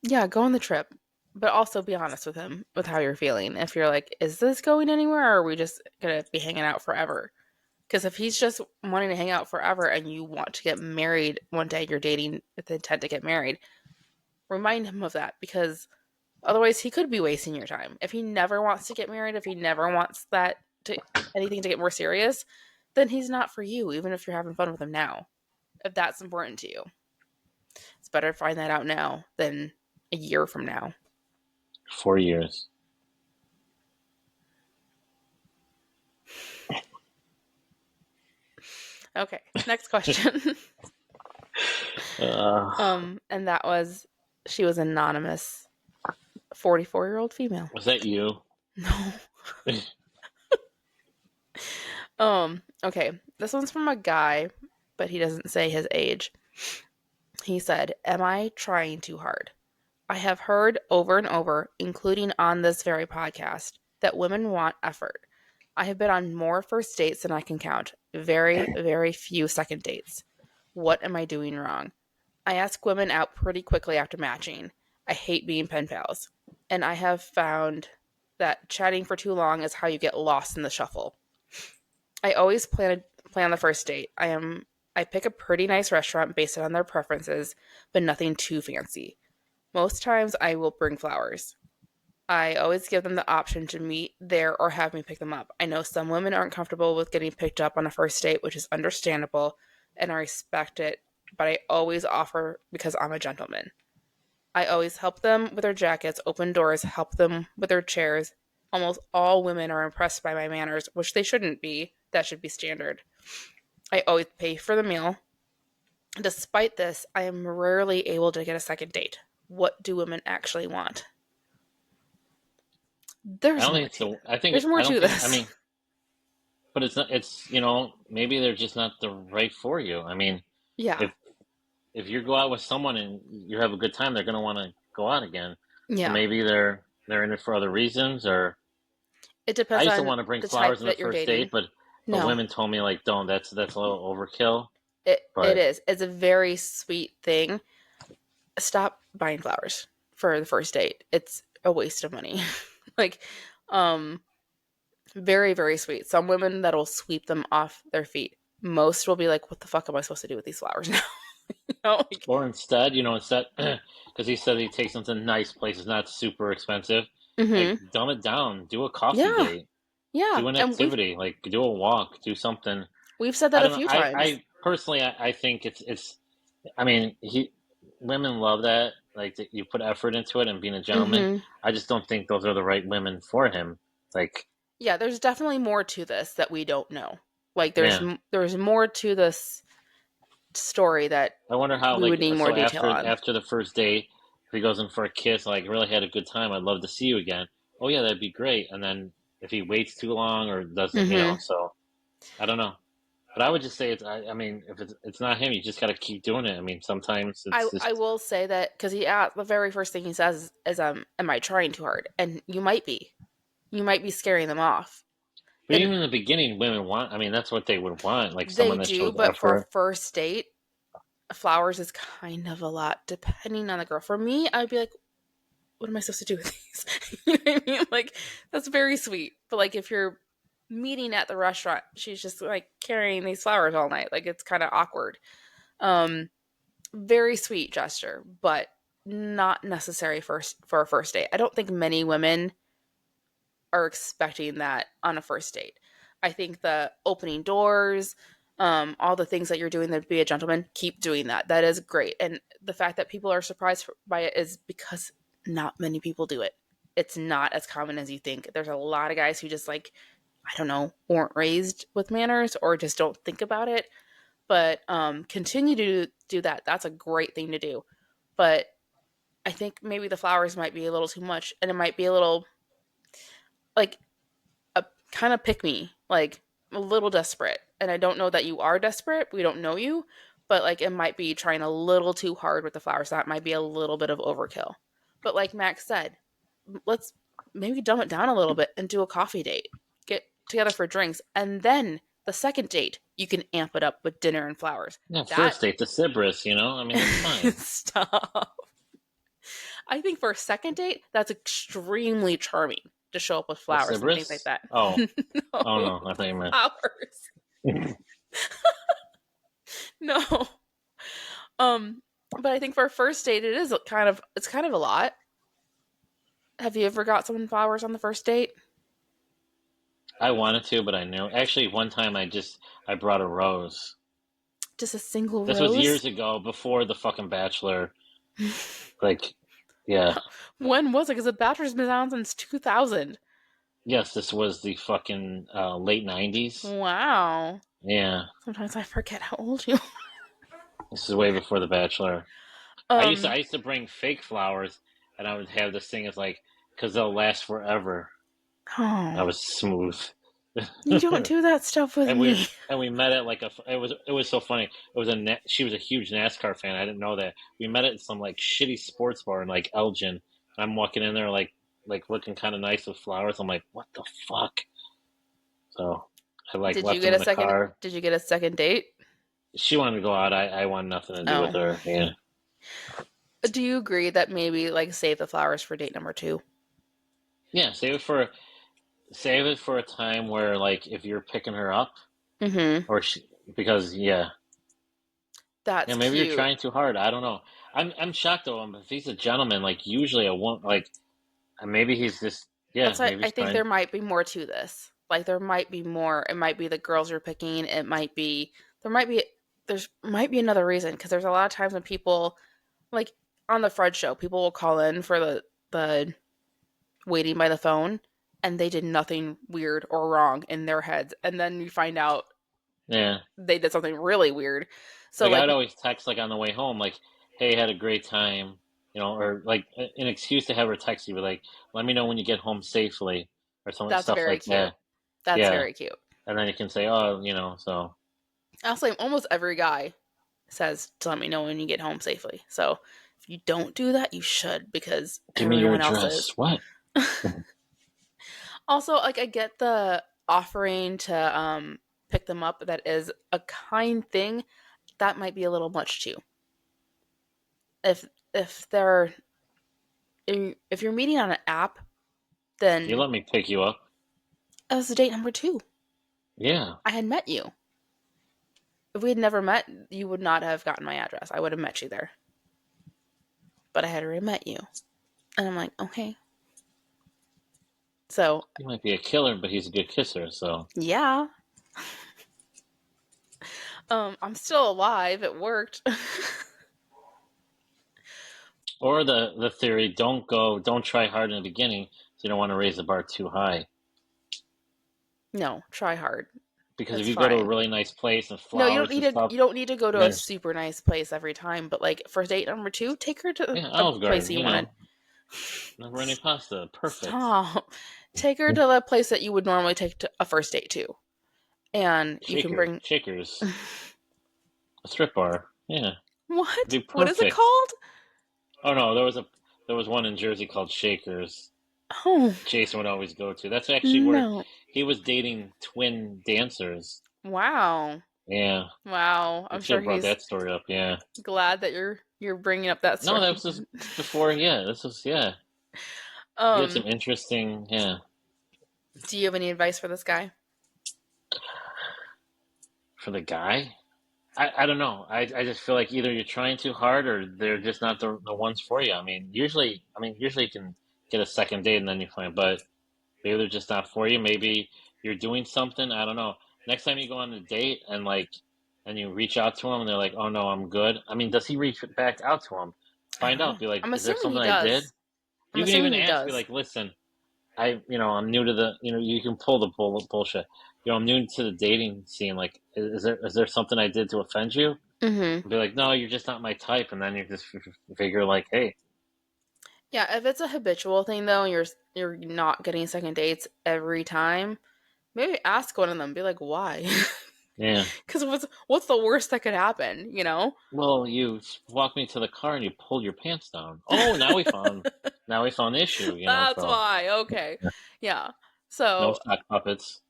Speaker 2: Yeah, go on the trip. But also be honest with him with how you're feeling. If you're like, is this going anywhere or are we just going to be hanging out forever? Because if he's just wanting to hang out forever and you want to get married one day, you're dating with the intent to get married, remind him of that because otherwise he could be wasting your time. If he never wants to get married, if he never wants that to anything to get more serious, then he's not for you, even if you're having fun with him now. If that's important to you. It's better to find that out now than a year from now.
Speaker 1: 4 years.
Speaker 2: Okay, next question.
Speaker 1: Uh,
Speaker 2: And that was she was anonymous 44-year-old female.
Speaker 1: was that you?
Speaker 2: No. Okay. This one's from a guy, but he doesn't say his age. He said, "Am I trying too hard? I have heard over and over, including on this very podcast, that women want effort. I have been on more first dates than I can count. Very, very few second dates. What am I doing wrong? I ask women out pretty quickly after matching. I hate being pen pals. And I have found that chatting for too long is how you get lost in the shuffle. I always plan the first date. I pick a pretty nice restaurant based on their preferences, but nothing too fancy. Most times I will bring flowers. I always give them the option to meet there or have me pick them up. I know some women aren't comfortable with getting picked up on a first date, which is understandable, and I respect it, but I always offer because I'm a gentleman. I always help them with their jackets, open doors, help them with their chairs. Almost all women are impressed by my manners, which they shouldn't be. That should be standard. I always pay for the meal. Despite this, I am rarely able to get a second date. What do women actually want?
Speaker 1: I
Speaker 2: There's
Speaker 1: don't
Speaker 2: more
Speaker 1: think it's
Speaker 2: to
Speaker 1: the.
Speaker 2: this.
Speaker 1: I think.
Speaker 2: There's more
Speaker 1: I don't
Speaker 2: to
Speaker 1: think. I
Speaker 2: this.
Speaker 1: mean, but it's not. It's maybe they're just not the right for you. I mean,
Speaker 2: Yeah.
Speaker 1: if you go out with someone and you have a good time, they're gonna want to go out again. So
Speaker 2: Yeah.
Speaker 1: maybe they're in it for other reasons. Or
Speaker 2: It
Speaker 1: I
Speaker 2: depends
Speaker 1: used to
Speaker 2: on
Speaker 1: want to bring
Speaker 2: the
Speaker 1: flowers
Speaker 2: type
Speaker 1: on the
Speaker 2: that you're
Speaker 1: first date,
Speaker 2: dating.
Speaker 1: but
Speaker 2: No.
Speaker 1: women told me like, don't. That's a little overkill.
Speaker 2: It
Speaker 1: But
Speaker 2: is. It's a very sweet thing. Stop buying flowers for the first date. It's a waste of money. like um very, very sweet. Some women that'll sweep them off their feet. Most will be like, what the fuck am I supposed to do with these flowers now? Like,
Speaker 1: or instead, instead, because he said he takes them to nice places, not super expensive. Like
Speaker 2: mm-hmm.
Speaker 1: dumb it down. Do a coffee
Speaker 2: Yeah.
Speaker 1: date.
Speaker 2: Yeah.
Speaker 1: Do an
Speaker 2: And
Speaker 1: activity. Like do a walk. Do something.
Speaker 2: we've said
Speaker 1: I
Speaker 2: that a
Speaker 1: don't know.
Speaker 2: few times.
Speaker 1: I personally, I think it's. I mean, women love that. Like that you put effort into it and being a gentleman.
Speaker 2: Mm-hmm.
Speaker 1: I just don't think those are the right women for him. Like,
Speaker 2: Yeah, there's definitely more to this that we don't know. Like
Speaker 1: yeah.
Speaker 2: there's more to this story that
Speaker 1: I wonder how
Speaker 2: we would
Speaker 1: like
Speaker 2: need more
Speaker 1: so
Speaker 2: detail on.
Speaker 1: after the first date, if he goes in for a kiss, like really had a good time. I'd love to see you again. Oh yeah, that'd be great. And then if he waits too long or doesn't,
Speaker 2: Mm-hmm.
Speaker 1: so I don't know. But I would just say it's. I mean, if it's not him, you just got to keep doing it. I mean, sometimes it's
Speaker 2: I
Speaker 1: just.
Speaker 2: will say that because he asked the very first thing he says is am I trying too hard? And you might be scaring them off.
Speaker 1: But
Speaker 2: And
Speaker 1: even in the beginning, women want. I mean, that's what they would want, like
Speaker 2: they
Speaker 1: someone that
Speaker 2: do,
Speaker 1: shows
Speaker 2: but for a
Speaker 1: effort.
Speaker 2: first date, flowers is kind of a lot depending on the girl. For me, I would be like, what am I supposed to do with these? You know what I mean? Like that's very sweet. But like if you're meeting at the restaurant, she's just like carrying these flowers all night. Like it's kind of awkward. Um, very sweet gesture, but not necessary for a first date. I don't think many women are expecting that on a first date. I think the opening doors, all the things that you're doing to be a gentleman, keep doing that. That is great. And the fact that people are surprised by it is because not many people do it. It's not as common as you think. There's a lot of guys who just like, I don't know, weren't raised with manners or just don't think about it. but continue to do that. That's a great thing to do. But I think maybe the flowers might be a little too much, and it might be a little like a kind of pick me, like a little desperate. And I don't know that you are desperate. We don't know you, but like it might be trying a little too hard with the flowers. That might be a little bit of overkill. But like Max said, let's maybe dumb it down a little bit and do a coffee date. Get together for drinks, and then the second date, you can amp it up with dinner and flowers.
Speaker 1: Yeah,
Speaker 2: That
Speaker 1: first date, the Sybaris, I mean, that's fine.
Speaker 2: stop. I think for a second date, that's extremely charming to show up with
Speaker 1: The
Speaker 2: flowers and things like
Speaker 1: Sybaris?
Speaker 2: that.
Speaker 1: Oh, oh
Speaker 2: No,
Speaker 1: no, I thought you meant.
Speaker 2: flowers. No. But I think for a first date, it's kind of a lot. Have you ever got someone flowers on the first date?
Speaker 1: I wanted to, but I knew. Actually, one time I brought a rose.
Speaker 2: Just a single
Speaker 1: This was
Speaker 2: rose?
Speaker 1: years ago, before the fucking Bachelor. Like, yeah.
Speaker 2: When was it? Because The Bachelor's been on since 2000.
Speaker 1: Yes, this was the fucking late 90s.
Speaker 2: Wow.
Speaker 1: Yeah,
Speaker 2: Sometimes I forget how old you
Speaker 1: this is way before the Bachelor.
Speaker 2: are.
Speaker 1: I used to bring fake flowers, and I would have this thing as like, because they'll last forever. I
Speaker 2: Oh,
Speaker 1: was smooth.
Speaker 2: you don't do that stuff with
Speaker 1: and
Speaker 2: me.
Speaker 1: we met at like it was so funny. It was she was a huge NASCAR fan. I didn't know that. We met at some like shitty sports bar in like Elgin. I'm walking in there like looking kind of nice with flowers. I'm like, what the fuck? So I like
Speaker 2: Did you
Speaker 1: left
Speaker 2: get
Speaker 1: them
Speaker 2: a
Speaker 1: in the
Speaker 2: second?
Speaker 1: car.
Speaker 2: Did you get a second date?
Speaker 1: She wanted to go out. I wanted nothing to do with
Speaker 2: Oh,
Speaker 1: her. Yeah,
Speaker 2: do you agree that maybe like save the flowers for date number two?
Speaker 1: yeah. Save it for a time where like if you're picking her up
Speaker 2: Mm-hmm.
Speaker 1: or she because yeah,
Speaker 2: That's
Speaker 1: maybe you're
Speaker 2: cute.
Speaker 1: trying too hard. I don't know. I'm shocked though. If he's a gentleman, like usually a won't like maybe he's just yeah,
Speaker 2: That's why
Speaker 1: maybe
Speaker 2: I
Speaker 1: he's
Speaker 2: think
Speaker 1: trying.
Speaker 2: there might be more to this. Like there might be more. It might be the girls you're picking. It might be there's might be another reason because there's a lot of times when people like on the Fred show, people will call in for the waiting by the phone, and they did nothing weird or wrong in their heads, and then you find out
Speaker 1: Yeah,
Speaker 2: they did something really weird. So
Speaker 1: like
Speaker 2: like
Speaker 1: I'd always text like on the way home, like, "Hey, had a great time," or like an excuse to have her text you, but like, "Let me know when you get home safely," or something
Speaker 2: that's
Speaker 1: stuff
Speaker 2: very
Speaker 1: like
Speaker 2: cute.
Speaker 1: that.
Speaker 2: That's
Speaker 1: Yeah,
Speaker 2: very cute.
Speaker 1: and then you can say, "Oh, so
Speaker 2: Honestly, almost every guy says to let me know when you get home safely. So if you don't do that, you should because
Speaker 1: give me your
Speaker 2: everyone else
Speaker 1: address."
Speaker 2: is.
Speaker 1: What?
Speaker 2: Also, like I get the offering to pick them up. That is a kind thing. That might be a little much too. If if they're if you're meeting on an app,
Speaker 1: You
Speaker 2: then
Speaker 1: let me pick you up?
Speaker 2: that was date number two.
Speaker 1: Yeah.
Speaker 2: I had met you. If we had never met, you would not have gotten my address. I would have met you there. But I had already met you. And I'm like, okay. So,
Speaker 1: He might be a killer, but he's a good kisser, so.
Speaker 2: yeah. I'm still alive. It worked.
Speaker 1: Or the theory, don't try hard in the beginning, so you don't want to raise the bar too high.
Speaker 2: No, try hard.
Speaker 1: Because if
Speaker 2: It's
Speaker 1: you go to a
Speaker 2: fine.
Speaker 1: really nice place and
Speaker 2: No,
Speaker 1: flowers and stuff,
Speaker 2: you don't need to go
Speaker 1: and
Speaker 2: to a
Speaker 1: then
Speaker 2: super nice place every time, but like for date number two, take her to
Speaker 1: yeah,
Speaker 2: the
Speaker 1: Olive
Speaker 2: place
Speaker 1: Garden,
Speaker 2: you wanted.
Speaker 1: macaroni pasta, perfect.
Speaker 2: Stop. Take her to the place that you would normally take to a first date to. And you can bring
Speaker 1: Shakers, a strip bar, yeah,
Speaker 2: what?
Speaker 1: be
Speaker 2: What is it
Speaker 1: perfect.
Speaker 2: called?
Speaker 1: Oh no, there was one in Jersey called Shakers.
Speaker 2: Oh,
Speaker 1: Jason would always go to. That's actually where
Speaker 2: no.
Speaker 1: he was dating twin dancers.
Speaker 2: Wow.
Speaker 1: Yeah,
Speaker 2: Wow.
Speaker 1: we
Speaker 2: I'm
Speaker 1: should
Speaker 2: sure
Speaker 1: have brought
Speaker 2: he's
Speaker 1: that story up. Yeah.
Speaker 2: glad that you're bringing up that
Speaker 1: No, that
Speaker 2: story.
Speaker 1: was just before. Yeah, this was yeah. You had some
Speaker 2: um,
Speaker 1: interesting. Yeah,
Speaker 2: do you have any advice for this guy?
Speaker 1: for the guy. I don't know. I just feel like either you're trying too hard or they're just not the ones for you. Usually you can get a second date and then you find, but maybe they're just not for you. Maybe you're doing something. I don't know. Next time you go on a date and you reach out to him and they're like, "Oh no, I'm good." I mean, does he reach back out to him?
Speaker 2: I
Speaker 1: Find
Speaker 2: don't
Speaker 1: out.
Speaker 2: know.
Speaker 1: Be like,
Speaker 2: I'm
Speaker 1: "Is there
Speaker 2: assuming he
Speaker 1: something I did?"
Speaker 2: does. I'm
Speaker 1: You can
Speaker 2: assuming
Speaker 1: even
Speaker 2: he
Speaker 1: ask. Be
Speaker 2: does.
Speaker 1: like, "Listen, I'm new to the, you can pull the bullshit. I'm new to the dating scene. Like, is there something I did to offend you?
Speaker 2: Mm-hmm.
Speaker 1: I'd be like, no, you're just not my type, and then you just figure like, hey,
Speaker 2: Yeah, if it's a habitual thing though, and you're not getting second dates every time, maybe ask one of them. Be like, why?
Speaker 1: yeah.
Speaker 2: Because what's the worst that could happen? You know.
Speaker 1: Well, you walked me to the car and you pulled your pants down. Oh, now we found the issue.
Speaker 2: That's
Speaker 1: So
Speaker 2: why. Okay. Yeah.
Speaker 1: no
Speaker 2: So,
Speaker 1: sock puppets.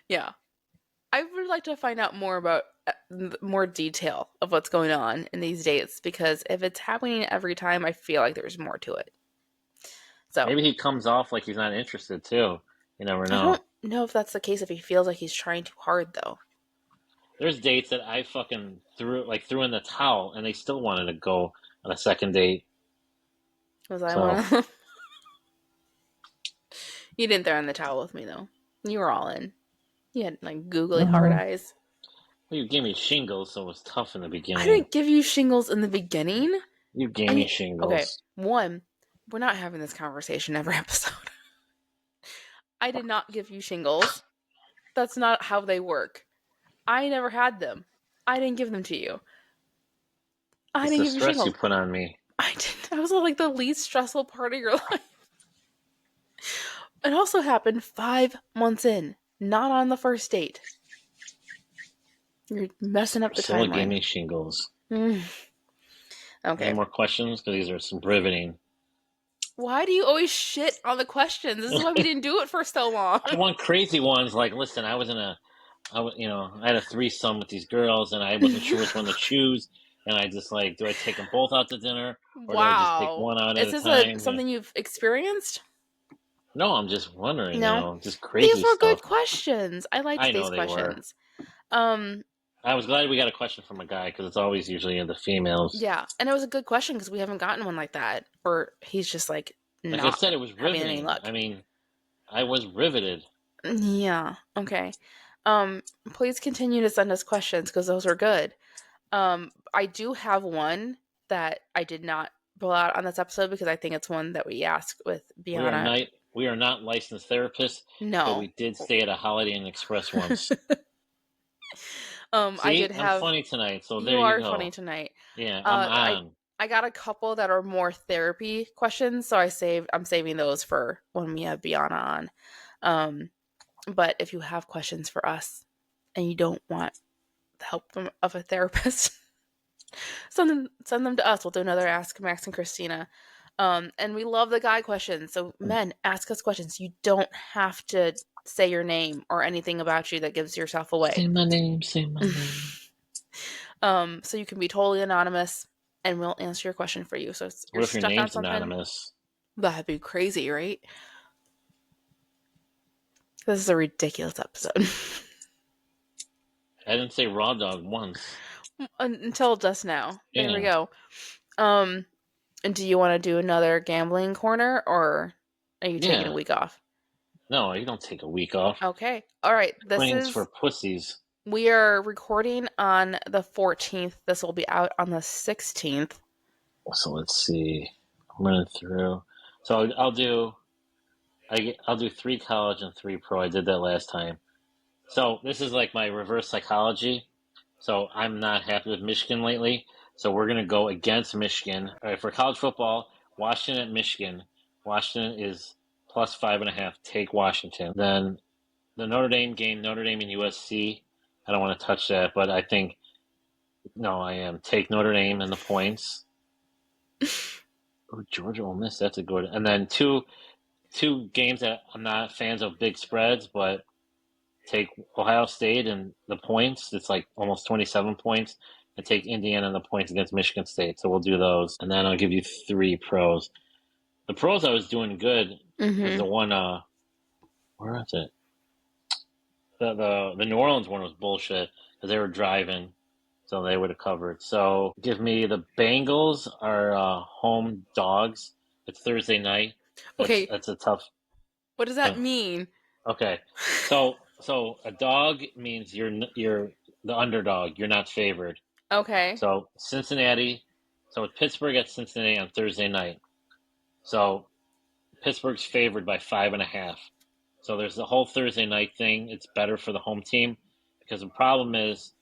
Speaker 2: yeah. I would like to find out more about more detail of what's going on in these dates because if it's happening every time, I feel like there's more to it. So,
Speaker 1: Maybe he comes off like he's not interested too. You never
Speaker 2: I
Speaker 1: know.
Speaker 2: don't know if that's the case if he feels like he's trying too hard though.
Speaker 1: There's dates that I fucking threw in the towel and they still wanted to go on a second date.
Speaker 2: Was I one
Speaker 1: So,
Speaker 2: of them? You didn't throw in the towel with me though. You were all in. You had like googly hard
Speaker 1: well,
Speaker 2: eyes.
Speaker 1: you gave me shingles, so it was tough in the
Speaker 2: I
Speaker 1: beginning.
Speaker 2: didn't give you shingles in the beginning.
Speaker 1: You gave
Speaker 2: And
Speaker 1: me
Speaker 2: you, okay,
Speaker 1: shingles.
Speaker 2: one, we're not having this conversation every episode. I did not give you shingles. That's not how they work. I never had them. I didn't give them to you. I
Speaker 1: It's
Speaker 2: didn't
Speaker 1: the
Speaker 2: give you
Speaker 1: stress you
Speaker 2: shingles.
Speaker 1: put on me.
Speaker 2: I didn't. I was like the least stressful part of your life. It also happened 5 months in, not on the first date. You're messing up the
Speaker 1: Priscilla gave
Speaker 2: timeline.
Speaker 1: me shingles.
Speaker 2: Mm,
Speaker 1: Any
Speaker 2: okay.
Speaker 1: more questions? Because these are some riveting.
Speaker 2: Why do you always shit on the questions? This is why we didn't do it for so long.
Speaker 1: I want crazy ones. Like, listen, I had a threesome with these girls, and I wasn't sure which one to choose. And I just like, do I take them both out to dinner, or do I just take
Speaker 2: Wow.
Speaker 1: one out at
Speaker 2: Is
Speaker 1: a
Speaker 2: this a
Speaker 1: time?
Speaker 2: something you've experienced?
Speaker 1: No, I'm just wondering.
Speaker 2: No.
Speaker 1: Just
Speaker 2: These
Speaker 1: crazy
Speaker 2: were good
Speaker 1: stuff.
Speaker 2: questions. I liked
Speaker 1: I know
Speaker 2: these
Speaker 1: they were.
Speaker 2: questions. Um,
Speaker 1: I was glad we got a question from a guy because it's always usually in the females.
Speaker 2: yeah, and it was a good question because we haven't gotten one like that. Or he's just like
Speaker 1: Like I
Speaker 2: not
Speaker 1: said, it was
Speaker 2: having any
Speaker 1: riveting.
Speaker 2: luck.
Speaker 1: I mean, I was riveted.
Speaker 2: Yeah. Okay. Please continue to send us questions because those are good. I do have one that I did not pull out on this episode because I think it's one that we asked with
Speaker 1: We are
Speaker 2: Biana.
Speaker 1: not we are not licensed therapists, but
Speaker 2: No.
Speaker 1: we did stay at a Holiday Inn Express once.
Speaker 2: I
Speaker 1: See,
Speaker 2: did
Speaker 1: I'm
Speaker 2: have.
Speaker 1: funny tonight, so there
Speaker 2: You
Speaker 1: you
Speaker 2: are funny
Speaker 1: go.
Speaker 2: tonight.
Speaker 1: Yeah, I'm
Speaker 2: Uh, I
Speaker 1: on.
Speaker 2: I got a couple that are more therapy questions, so I'm saving those for when we have Biana on. Um, but if you have questions for us and you don't want the help of a therapist, send them to us. We'll do another Ask Max and Christina. And we love the guy questions. So men, ask us questions. You don't have to say your name or anything about you that gives yourself away.
Speaker 1: Say my name, say my name.
Speaker 2: So you can be totally anonymous and we'll answer your question for you. So if you're
Speaker 1: What if your
Speaker 2: stuck on
Speaker 1: name's
Speaker 2: something,
Speaker 1: anonymous?
Speaker 2: that'd be crazy, right? This is a ridiculous episode.
Speaker 1: I didn't say raw dog once.
Speaker 2: Until just now. There we
Speaker 1: Yeah,
Speaker 2: go. Um, and do you want to do another gambling corner or are you taking a
Speaker 1: yeah.
Speaker 2: week off?
Speaker 1: No, you don't take a week off.
Speaker 2: Okay. All right.
Speaker 1: Queens for pussies.
Speaker 2: We are recording on the 14th. This will be out on the 16th.
Speaker 1: So let's see. I'm running through. So I'll do 3 college and 3 pro. I did that last time. So this is like my reverse psychology. So I'm not happy with Michigan lately. So we're gonna go against Michigan. All right, for college football, Washington at Michigan. Washington is plus 5.5. Take Washington. Then the Notre Dame game, Notre Dame and USC. I don't want to touch that, but I think no, I am. Take Notre Dame and the points. Oh, Georgia Ole Miss, that's a good. And then two games that I'm not fans of big spreads, but take Ohio State and the points. It's like almost 27 points. And take Indiana and the points against Michigan State. So we'll do those. And then I'll give you 3 pros. The pros I was doing good because
Speaker 2: Mm-hmm.
Speaker 1: the one, where was it? The New Orleans one was bullshit because they were driving, so they would have covered. So give me the Bengals are home dogs. It's Thursday night. That's
Speaker 2: Okay.
Speaker 1: that's a tough.
Speaker 2: What does that
Speaker 1: Uh,
Speaker 2: mean?
Speaker 1: okay, so a dog means you're the underdog. You're not favored.
Speaker 2: Okay.
Speaker 1: So Cincinnati. So it's Pittsburgh at Cincinnati on Thursday night. So Pittsburgh's favored by 5.5. So there's the whole Thursday night thing. It's better for the home team because the problem is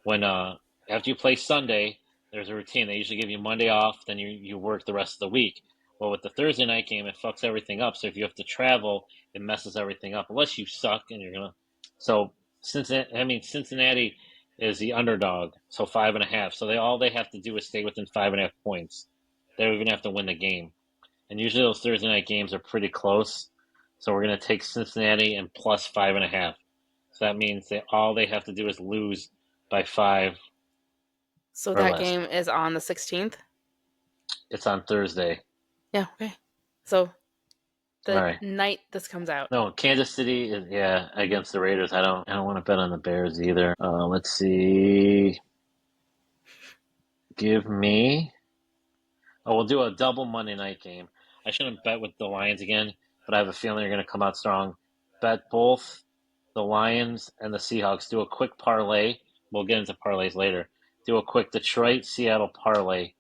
Speaker 1: when after you play Sunday, there's a routine. They usually give you Monday off, then you work the rest of the week. Well, with the Thursday night game, it fucks everything up. So if you have to travel, it messes everything up. Unless you suck and you're gonna. So Cincinnati is the underdog, so 5.5. So they have to do is stay within 5.5 points. They don't even have to win the game. And usually those Thursday night games are pretty close. So we're gonna take Cincinnati and plus 5.5. So that means all they have to do is lose by 5
Speaker 2: So
Speaker 1: or
Speaker 2: that
Speaker 1: less.
Speaker 2: game is on the 16th?
Speaker 1: It's on Thursday.
Speaker 2: Yeah, okay. So
Speaker 1: All
Speaker 2: the
Speaker 1: right.
Speaker 2: night this comes out.
Speaker 1: No, Kansas City is against the Raiders. I don't want to bet on the Bears either. Let's see. Give me. Oh, we'll do a double Monday night game. I shouldn't bet with the Lions again, but I have a feeling they're going to come out strong. Bet both the Lions and the Seahawks. Do a quick parlay. We'll get into parlays later. Do a quick Detroit Seattle parlay.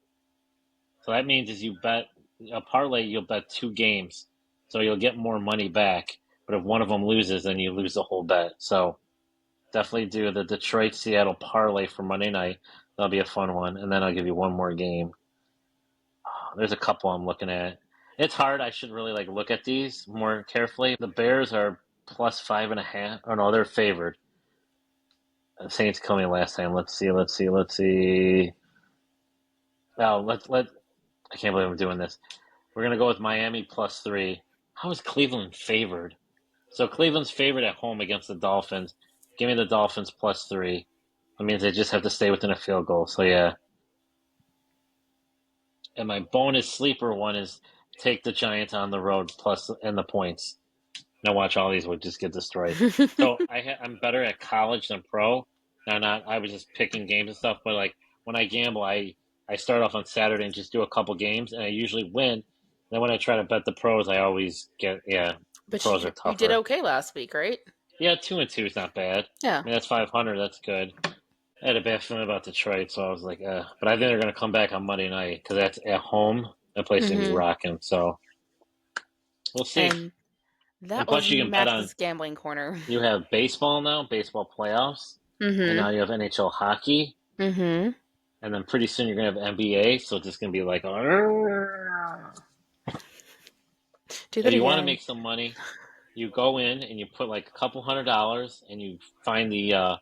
Speaker 1: So that means is you bet a parlay, you'll bet two games, so you'll get more money back. But if one of them loses, then you lose the whole bet. So definitely do the Detroit Seattle parlay for Monday night. That'll be a fun one, and then I'll give you one more game. There's a couple I'm looking at. It's hard. I should really look at these more carefully. The Bears are plus 5.5. Oh no, they're favored. The Saints coming last time. Let's see. Oh, let. I can't believe I'm doing this. We're gonna go with Miami plus 3. How is Cleveland favored? So Cleveland's favored at home against the Dolphins. Give me the Dolphins plus 3. That means they just have to stay within a field goal. So yeah. And my bonus sleeper one is take the Giants on the road plus and the points. Now watch all these would just get destroyed. So I'm better at college than pro. Now not I was just picking games and stuff, but when I gamble, I start off on Saturday and just do a couple games, and I usually win. Then when I try to bet the pros, I always get the
Speaker 2: But
Speaker 1: pros are
Speaker 2: you did
Speaker 1: tougher.
Speaker 2: okay last week, right?
Speaker 1: Yeah, 2-2 is not bad. I
Speaker 2: Yeah.
Speaker 1: mean that's 500. That's good. I had a bad feeling about Detroit, so I was like, but I think they're going to come back on Monday night because that's at home. That place can be
Speaker 2: Mm-hmm.
Speaker 1: rocking. So we'll see.
Speaker 2: And
Speaker 1: And
Speaker 2: that was
Speaker 1: plus, you can bet on.
Speaker 2: Max's gambling corner.
Speaker 1: You have baseball now, baseball playoffs, and
Speaker 2: Mm-hmm.
Speaker 1: now you have NHL hockey,
Speaker 2: Mm-hmm.
Speaker 1: and then pretty soon you're gonna have NBA. So it's just gonna be like,
Speaker 2: Do
Speaker 1: if
Speaker 2: that
Speaker 1: you want to
Speaker 2: again.
Speaker 1: make some money, you go in and you put like a couple $100, and you find the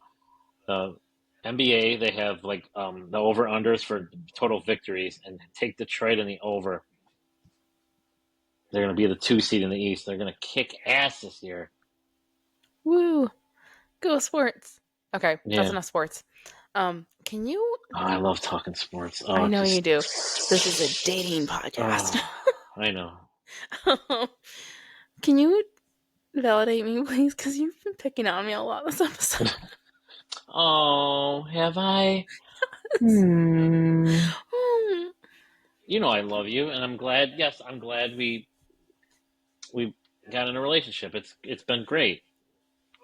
Speaker 1: NBA. They have the over unders for total victories, and take Detroit in the over. They're gonna be the 2 seed in the East. They're gonna kick ass this year.
Speaker 2: Woo! Go sports. Okay, that's
Speaker 1: Yeah.
Speaker 2: enough sports. Can you?
Speaker 1: Oh, I love talking sports.
Speaker 2: I
Speaker 1: Oh,
Speaker 2: know you
Speaker 1: just.
Speaker 2: do. This is a dating podcast.
Speaker 1: Oh, I know.
Speaker 2: Can you validate me, please? Because you've been picking on me a lot this episode.
Speaker 1: Oh, have I? Hmm.
Speaker 2: Hmm.
Speaker 1: You know I love you, and I'm glad. Yes, I'm glad we got in a relationship. It's been great.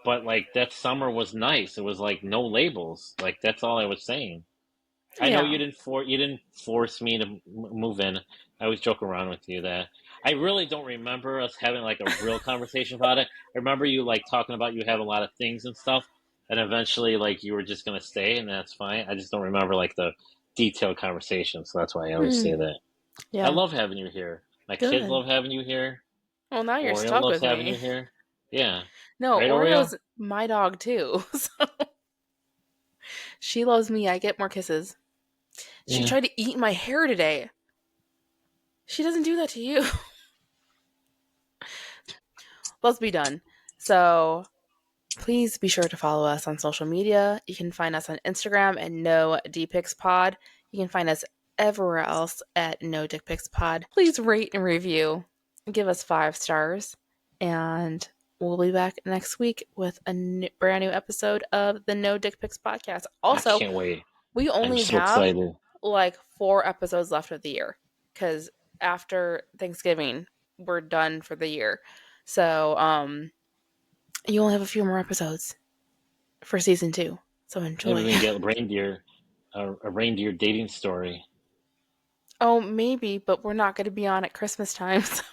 Speaker 1: But that summer was nice. It was like no labels. That's all I was saying. I know
Speaker 2: Yeah.
Speaker 1: you didn't force me to move in. I always joke around with you that I really don't remember us having a real conversation about it. I remember you talking about you have a lot of things and stuff, and eventually you were just gonna stay, and that's fine. I just don't remember the detailed conversation, so that's why I always say
Speaker 2: Hmm.
Speaker 1: that. I
Speaker 2: Yeah.
Speaker 1: love having you here. My kids
Speaker 2: Good.
Speaker 1: love having you here.
Speaker 2: Well, now you're
Speaker 1: Oreo
Speaker 2: stuck
Speaker 1: loves
Speaker 2: with
Speaker 1: having
Speaker 2: me.
Speaker 1: you here. Yeah,
Speaker 2: No,
Speaker 1: right, Oreo.
Speaker 2: Oreo's my dog too. So she loves me. I get more kisses. She
Speaker 1: Yeah.
Speaker 2: tried to eat my hair today. She doesn't do that to you. Let's be done. So please be sure to follow us on social media. You can find us on Instagram at No DPix Pod. You can find us everywhere else at No Dick Pics Pod. Please rate and review. Give us 5 stars. And we'll be back next week with a brand new episode of the No Dick Pics podcast.
Speaker 1: I
Speaker 2: Also,
Speaker 1: can't wait.
Speaker 2: we
Speaker 1: I'm
Speaker 2: only
Speaker 1: so
Speaker 2: have
Speaker 1: excited.
Speaker 2: 4 episodes left of the year because after Thanksgiving, we're done for the year. So, you only have a few more episodes for season 2. So
Speaker 1: Maybe
Speaker 2: enjoy.
Speaker 1: we can get reindeer, a reindeer dating story.
Speaker 2: Oh, maybe, but we're not going to be on at Christmas time, so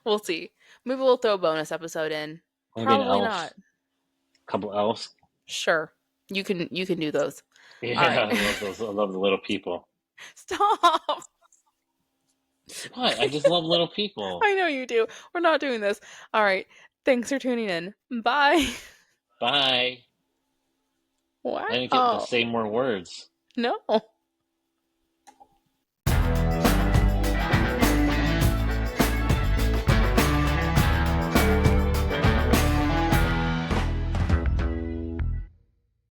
Speaker 2: we'll see. Maybe we'll throw a bonus episode in.
Speaker 1: Maybe an
Speaker 2: Probably not.
Speaker 1: elf, a couple elves.
Speaker 2: Sure. You can do those. All
Speaker 1: Yeah,
Speaker 2: right.
Speaker 1: I love those. I love the little people.
Speaker 2: Stop.
Speaker 1: What? I just love little people.
Speaker 2: I know you do. We're not doing this. All right. Thanks for tuning in. Bye.
Speaker 1: Bye. I didn't get to
Speaker 2: Wow.
Speaker 1: say more words.
Speaker 2: No.